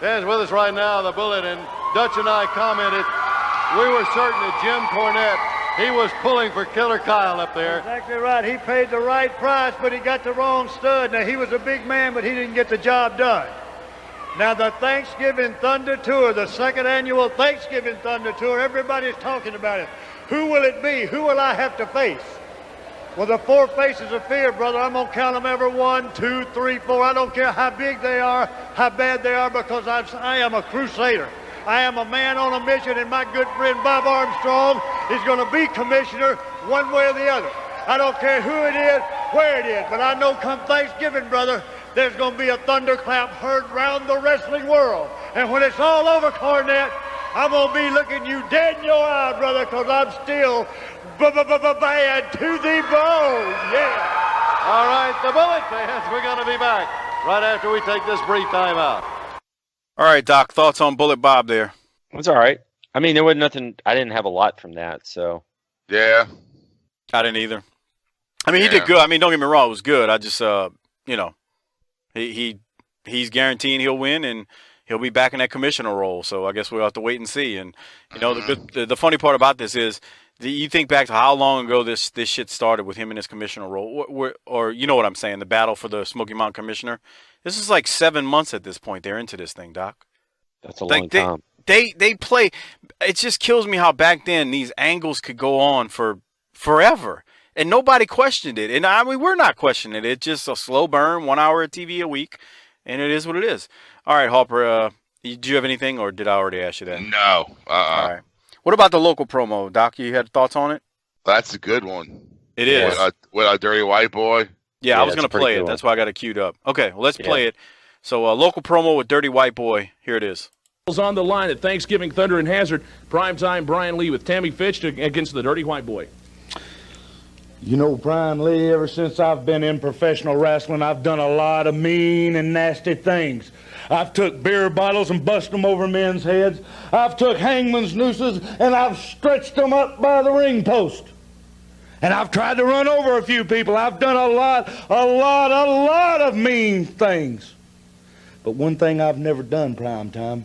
Dan's with us right now, the Bullet, and Dutch and I commented, we were certain that Jim Cornette, he was pulling for Killer Kyle up there. Exactly right. He paid the right price, but he got the wrong stud. Now, he was a big man, but he didn't get the job done. Now, the Thanksgiving Thunder Tour, the second annual Thanksgiving Thunder Tour, everybody's talking about it. Who will it be? Who will I have to face? Well, the four faces of fear, brother, I'm going to count them every 1, 2, 3, 4. I don't care how big they are, how bad they are, because I am a crusader. I am a man on a mission, and my good friend Bob Armstrong is going to be commissioner one way or the other. I don't care who it is, where it is, but I know come Thanksgiving, brother, there's going to be a thunderclap heard round the wrestling world. And when it's all over, Cornette, I'm going to be looking you dead in your eye, brother, because I'm still bad to the bone. Yeah. All right, the Bullet fans, we're going to be back right after we take this brief time out. All right, Doc, thoughts on Bullet Bob there? It's all right. I mean, there was nothing. I didn't have a lot from that, so. Yeah. I didn't either. I mean, he did good. I mean, don't get me wrong, it was good. I just, he's guaranteeing he'll win, and he'll be back in that commissioner role. So I guess we'll have to wait and see. And the funny part about this is, you think back to how long ago this shit started with him in his commissioner role, or you know what I'm saying, the battle for the Smoky Mountain commissioner. This is like 7 months at this point. They're into this thing, Doc. That's a long time. They play. It just kills me how back then these angles could go on for forever. And nobody questioned it. And I mean, we're not questioning it. It's just a slow burn, 1 hour of TV a week. And it is what it is. All right, Harper, do you have anything, or did I already ask you that? No. All right. What about the local promo, Doc? You had thoughts on it? That's a good one. It is. With a dirty white boy. Yeah, I was going to play it. That's why I got it queued up. Okay, well, let's play it. So, local promo with Dirty White Boy. Here it is. On the line at Thanksgiving Thunder and Hazard. Primetime Brian Lee with Tammy Fytch against the Dirty White Boy. You know, Brian Lee, ever since I've been in professional wrestling, I've done a lot of mean and nasty things. I've took beer bottles and busted them over men's heads. I've took hangman's nooses and I've stretched them up by the ring post. And I've tried to run over a few people. I've done a lot of mean things. But one thing I've never done, Primetime,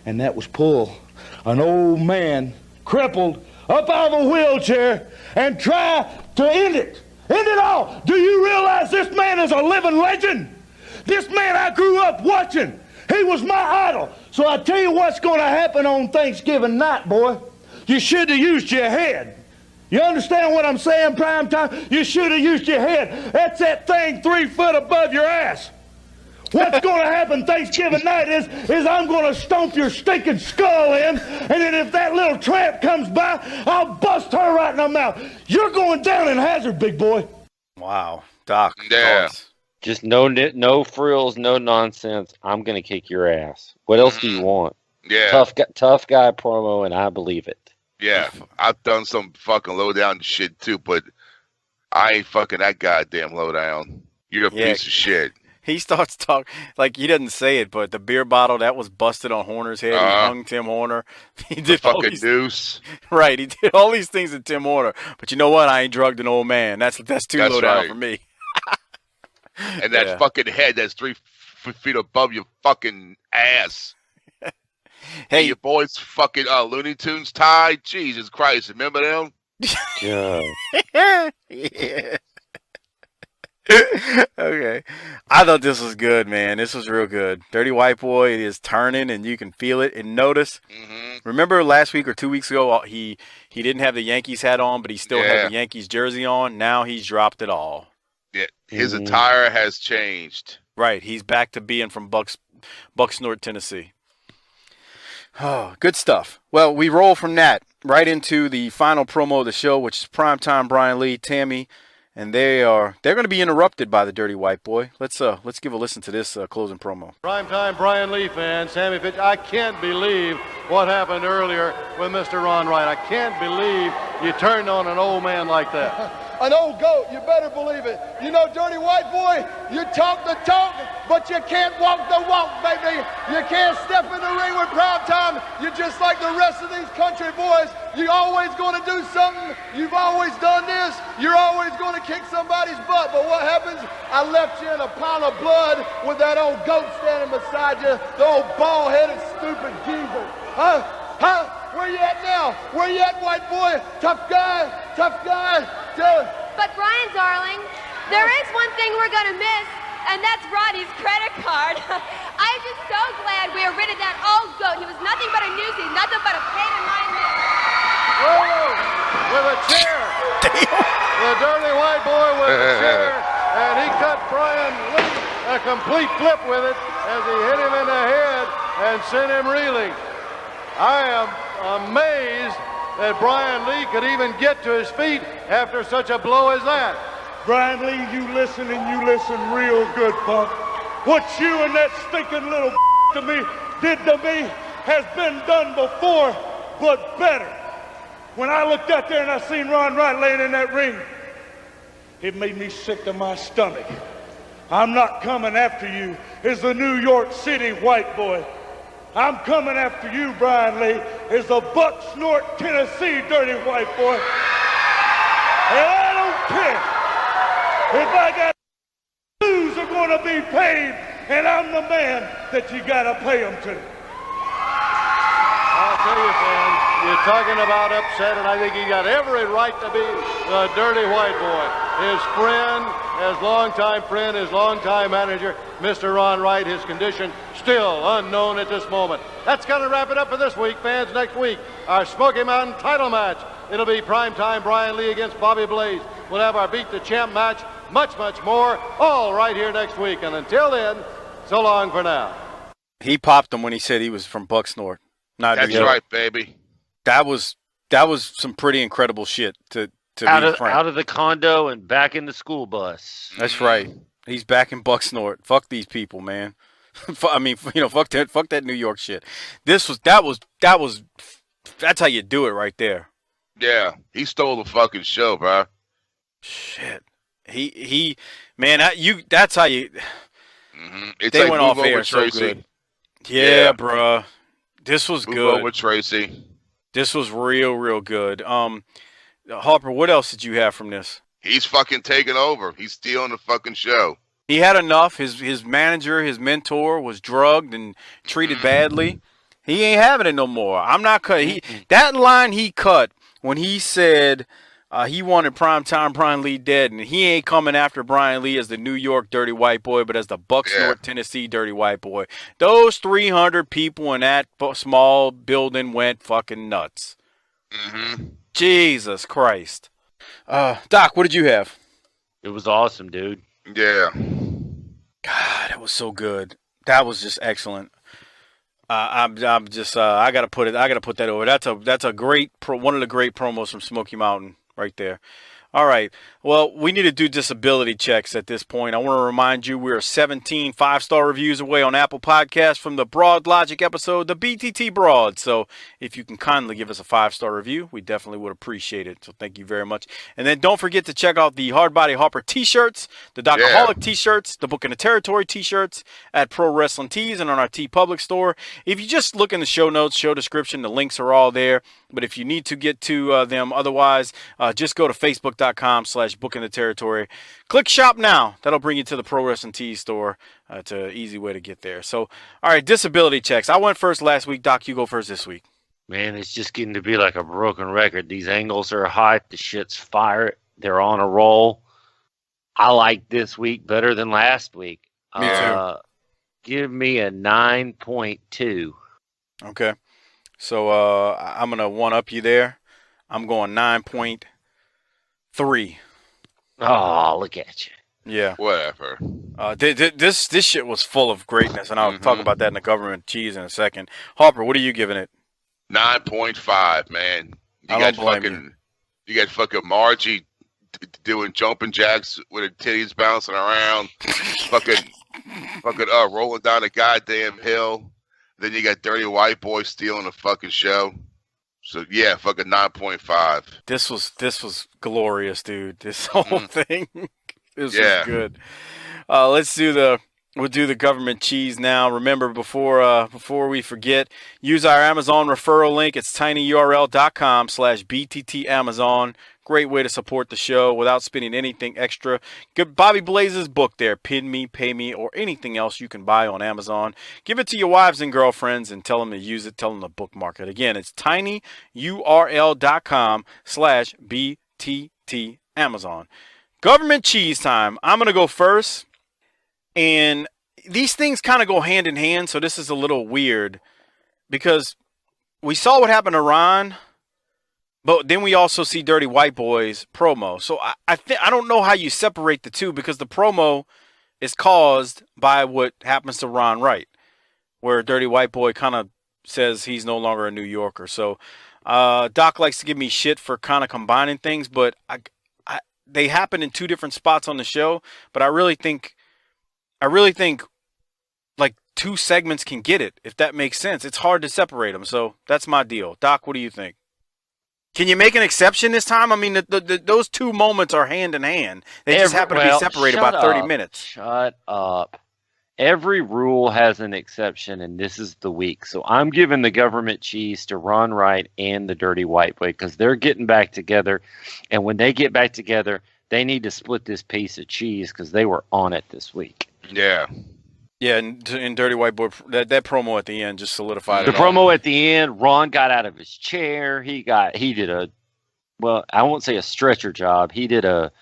and that was pull an old man, crippled, up out of a wheelchair and try to end it. End it all. Do you realize this man is a living legend? This man I grew up watching. He was my idol. So I tell you what's going to happen on Thanksgiving night, boy. You should have used your head. You understand what I'm saying, Primetime? You should have used your head. That's that thing 3 foot above your ass. What's going to happen Thanksgiving night is I'm going to stomp your stinking skull in, and then if that little tramp comes by, I'll bust her right in the mouth. You're going down in Hazard, big boy. Wow, Doc. Yeah. Just no frills, no nonsense. I'm going to kick your ass. What else do you want? Yeah. Tough guy promo, and I believe it. Yeah, I've done some fucking low down shit too, but I ain't fucking that goddamn low down. You're a piece of shit. He starts talking like he doesn't say it, but the beer bottle that was busted on Horner's head. He hung Tim Horner. He did the fucking noose. Right, he did all these things to Tim Horner. But you know what? I ain't drugged an old man. That's too low down for me. And that fucking head that's 3 feet above your fucking ass. Hey, your boys fucking Looney Tunes tied. Jesus Christ, remember them? Yeah. Yeah. Okay. I thought this was good, man. This was real good. Dirty White Boy is turning, and you can feel it and notice. Mm-hmm. Remember last week or 2 weeks ago, he didn't have the Yankees hat on, but he still had the Yankees jersey on. Now he's dropped it all. Yeah, his attire has changed. Right. He's back to being from Bucksnort, Tennessee. Oh, good stuff. Well, we roll from that right into the final promo of the show, which is Primetime Brian Lee, Tammy, and they're going to be interrupted by the Dirty White Boy. Let's give a listen to this closing promo. Primetime Brian Lee fans, Tammy Fytch, I can't believe what happened earlier with Mr. Ron Wright. I can't believe you turned on an old man like that. An old goat, you better believe it. You know, Dirty White Boy, you talk the talk, but you can't walk the walk, baby. You can't step in the ring with Primetime. You're just like the rest of these country boys. You're always going to do something. You've always done this. You're always going to kick somebody's butt. But what happens? I left you in a pile of blood with that old goat standing beside you, the old bald-headed, stupid geezer. Huh? Where you at now? Where you at, white boy? Tough guy. But Brian, darling, there is one thing we're going to miss, and that's Roddy's credit card. I'm just so glad we are rid of that old goat. He was nothing but a nuisance, nothing but a pain in my neck. Whoa! With a chair. The Dirty White Boy with a chair, and he cut Brian Lee a complete flip with it as he hit him in the head and sent him reeling. I am amazed that Brian Lee could even get to his feet after such a blow as that. Brian Lee, you listen and you listen real good, punk. What you and that stinking little to me did to me has been done before, but better. When I looked out there and I seen Ron Wright laying in that ring, it made me sick to my stomach. I'm not coming after you as the New York City white boy. I'm coming after you, Brian Lee, as the Bucksnort, Tennessee dirty white boy. And I don't care if I got dues are going to be paid, and I'm the man that you got to pay them to. I'll tell you, fans, you're talking about upset, and I think he got every right to be the Dirty White Boy. His friend, his longtime friend, his longtime manager, Mr. Ron Wright, his condition still unknown at this moment. That's going to wrap it up for this week, fans. Next week, our Smoky Mountain title match. It'll be Primetime Brian Lee against Bobby Blaze. We'll have our Beat the Champ match, much more, all right here next week. And until then, so long for now. He popped him when he said he was from Bucksnort. That's right, baby. That was some pretty incredible shit to out be of frank. out of the condo and back in the school bus. That's right. He's back in Bucksnort. Fuck these people, man. I mean, fuck that New York shit. That's how you do it right there. Yeah, he stole the fucking show, bro. Shit. Man, that's how you. It's they like went Move off air Over so Tracy. good. Yeah, bruh. This was Move good. Over Tracy. This was real good. Harper, what else did you have from this? He's fucking taking over. He's stealing the fucking show. He had enough. His manager, his mentor, was drugged and treated badly. He ain't having it no more. I'm not cut. That line he cut when he said he wanted primetime Brian Lee dead, and he ain't coming after Brian Lee as the New York dirty white boy, but as the Bucksnort, Tennessee dirty white boy. Those 300 people in that small building went fucking nuts. Jesus Christ. Doc, what did you have? It was awesome, dude. Yeah. God, that was so good. That was just excellent. I'm just I gotta put that over. That's a great one of the great promos from Smoky Mountain right there. All right. Well, we need to do disability checks at this point. I want to remind you we're 17 5-star reviews away on Apple Podcasts from the Broad Logic episode, the BTT Broad. So if you can kindly give us a 5-star review, we definitely would appreciate it. So thank you very much. And then don't forget to check out the Hardbody Harper t-shirts, the Docaholic t-shirts, the Book in the Territory t-shirts at Pro Wrestling Tees and on our T Public store. If you just look in the show notes, show description, the links are all there. But if you need to get to them otherwise, just go to facebook.com/Book in the Territory. Click shop now. That'll bring you to the Pro Wrestling Tees store. It's an easy way to get there. So, all right, disability checks. I went first last week. Doc, you go first this week. Man, it's just getting to be like a broken record. These angles are hot. The shit's fire. They're on a roll. I like this week better than last week. Me too. Give me a 9.2. Okay. So I'm going to one-up you there. I'm going 9.3. Oh, look at you. Yeah. Whatever. This shit was full of greatness, and I'll talk about that in the government cheese in a second. Harper, what are you giving it? 9.5, man. I don't blame you. You got fucking Margie doing jumping jacks with her titties bouncing around, fucking rolling down a goddamn hill. Then you got Dirty White Boy stealing the fucking show. So yeah, fucking 9.5. This was glorious, dude. This whole thing. This was good. We'll do the government cheese now. Remember, before we forget, use our Amazon referral link. It's tinyurl.com/BTTAmazon. Great way to support the show without spending anything extra. Good Bobby Blaze's book there. Pin Me, Pay Me, or anything else you can buy on Amazon. Give it to your wives and girlfriends and tell them to use it. Tell them to bookmark it. Again, it's tinyurl.com/BTTAmazon. Government cheese time. I'm going to go first. And these things kind of go hand in hand, so this is a little weird. Because we saw what happened to Ron, but then we also see Dirty White Boy's promo. So I don't know how you separate the two, because the promo is caused by what happens to Ron Wright, where Dirty White Boy kind of says he's no longer a New Yorker. So Doc likes to give me shit for kind of combining things, but they happen in two different spots on the show. But I really think like two segments can get it, if that makes sense. It's hard to separate them. So that's my deal. Doc, what do you think? Can you make an exception this time? I mean, those two moments are hand in hand. They just happen to be separated by 30 minutes. Shut up. Every rule has an exception, and this is the week. So I'm giving the government cheese to Ron Wright and the Dirty White Boy, because they're getting back together. And when they get back together, they need to split this piece of cheese, because they were on it this week. Yeah. Yeah, and in Dirty White Boy, that promo at the end just solidified the it all. promo at the end, Ron got out of his chair. He did I won't say a stretcher job. He did a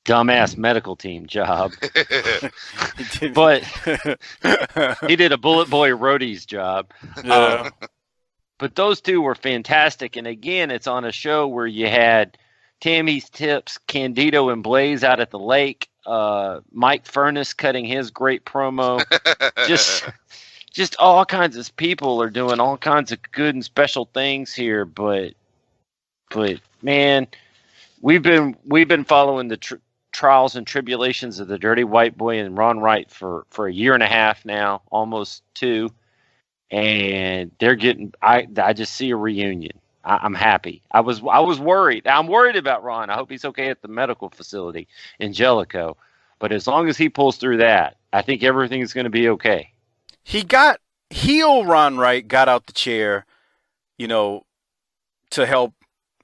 dumbass medical team job. But he did a Bullet Boy roadies job. Yeah. But those two were fantastic. And again, it's on a show where you had Tammy's Tips, Candido and Blaze out at the lake. Mike Furness cutting his great promo. just all kinds of people are doing all kinds of good and special things here, but man, we've been following the trials and tribulations of the Dirty White Boy and Ron Wright for a year and a half now, almost 2, and they're getting. I just see a reunion. I'm happy. I was worried. I'm worried about Ron. I hope he's okay at the medical facility in Jellicoe. But as long as he pulls through that, I think everything's going to be okay. Heel Ron Wright got out the chair, to help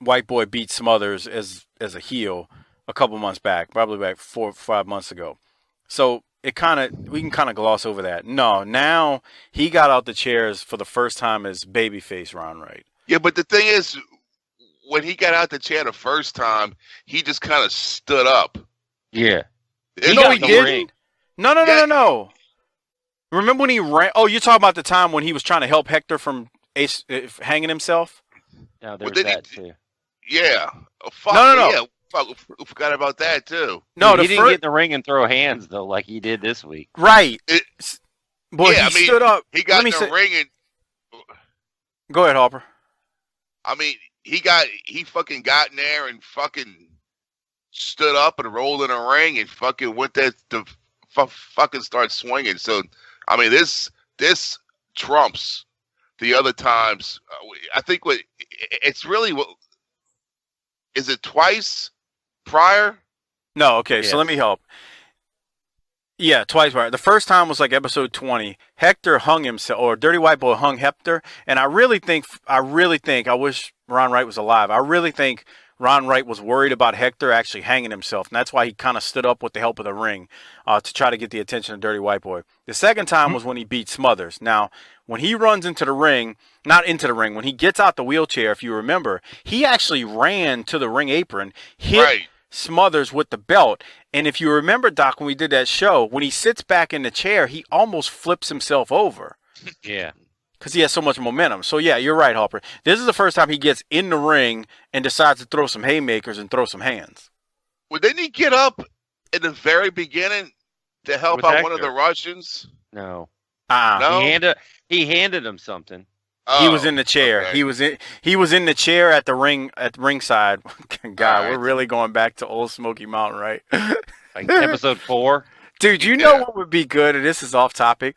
White Boy beat Smothers as a heel a couple months back, probably back 4 or 5 months ago. So we can kind of gloss over that. No, now he got out the chairs for the first time as babyface Ron Wright. Yeah, but the thing is, when he got out the chair the first time, he just kind of stood up. Yeah. He didn't. No. Remember when he ran? Oh, you're talking about the time when he was trying to help Hector from hanging himself? No, there was that too. Yeah. Oh, fuck, no. Yeah. Fuck, forgot about that too. No, he didn't get in the ring and throw hands though, like he did this week. Right. He stood up. He got in the ring and. Go ahead, Harper. I mean, he fucking got in there and fucking stood up and rolled in a ring and fucking went there to fucking start swinging. So, I mean, this trumps the other times. I think it's really is it twice prior? No, okay, so let me help. Yeah, twice prior. The first time was like episode 20. Hector hung himself, or Dirty White Boy hung Hector, and I really think, I wish Ron Wright was alive. I really think Ron Wright was worried about Hector actually hanging himself, and that's why he kind of stood up with the help of the ring to try to get the attention of Dirty White Boy. The second time was when he beat Smothers. Now, when he runs into the ring, not into the ring, when he gets out the wheelchair, if you remember, he actually ran to the ring apron, hit Smothers with the belt. And if you remember, Doc, when we did that show, when he sits back in the chair, he almost flips himself over. Yeah. Because he has so much momentum. So, yeah, you're right, Harper. This is the first time he gets in the ring and decides to throw some haymakers and throw some hands. Well, didn't he get up in the very beginning to help out one of the Russians? No. No? He handed him something. He was in the chair. Okay. He was in the chair at the ringside. God, we're really going back to old Smoky Mountain, right? Like episode 4. Dude, you know what would be good, and this is off topic,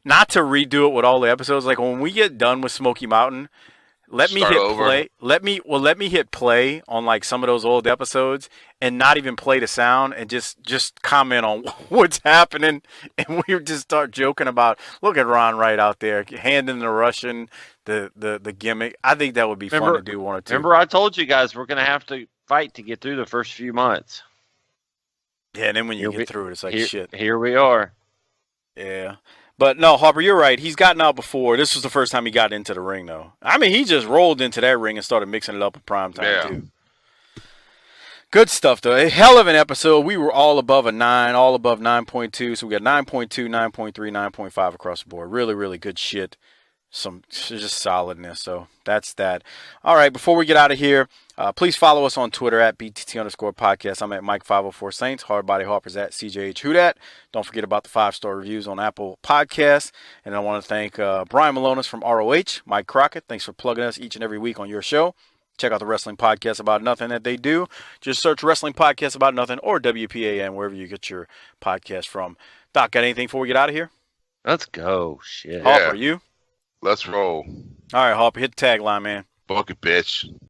not to redo it with all the episodes. Like when we get done with Smoky Mountain, let me hit play. Let me hit play on like some of those old episodes and not even play the sound and just comment on what's happening, and we just start joking about, look at Ron Wright out there handing the Russian the gimmick. I think that would be fun to do one or two. Remember, I told you guys we're gonna have to fight to get through the first few months. Yeah, and then when you get through it, it's like shit. Here we are. Yeah. But no, Harper, you're right. He's gotten out before. This was the first time he got into the ring, though. I mean, he just rolled into that ring and started mixing it up at primetime, too. Good stuff, though. A hell of an episode. We were all above a 9, all above 9.2. So we got 9.2, 9.3, 9.5 across the board. Really, really good shit. Some just solidness. So that's that. All right, before we get out of here, please follow us on Twitter at BTT_podcast. I'm at Mike504Saints. Hardbody Harper's at CJH Whodat. Don't forget about the 5-star reviews on Apple Podcasts. And I want to thank Brian Malonis from ROH, Mike Crockett. Thanks for plugging us each and every week on your show. Check out the Wrestling Podcast About Nothing that they do. Just search Wrestling Podcast About Nothing or WPAN, wherever you get your podcast from. Doc, got anything before we get out of here? Let's go. Shit. Harper, you? Let's roll. All right, Harper, hit the tagline, man. Fuck it, bitch.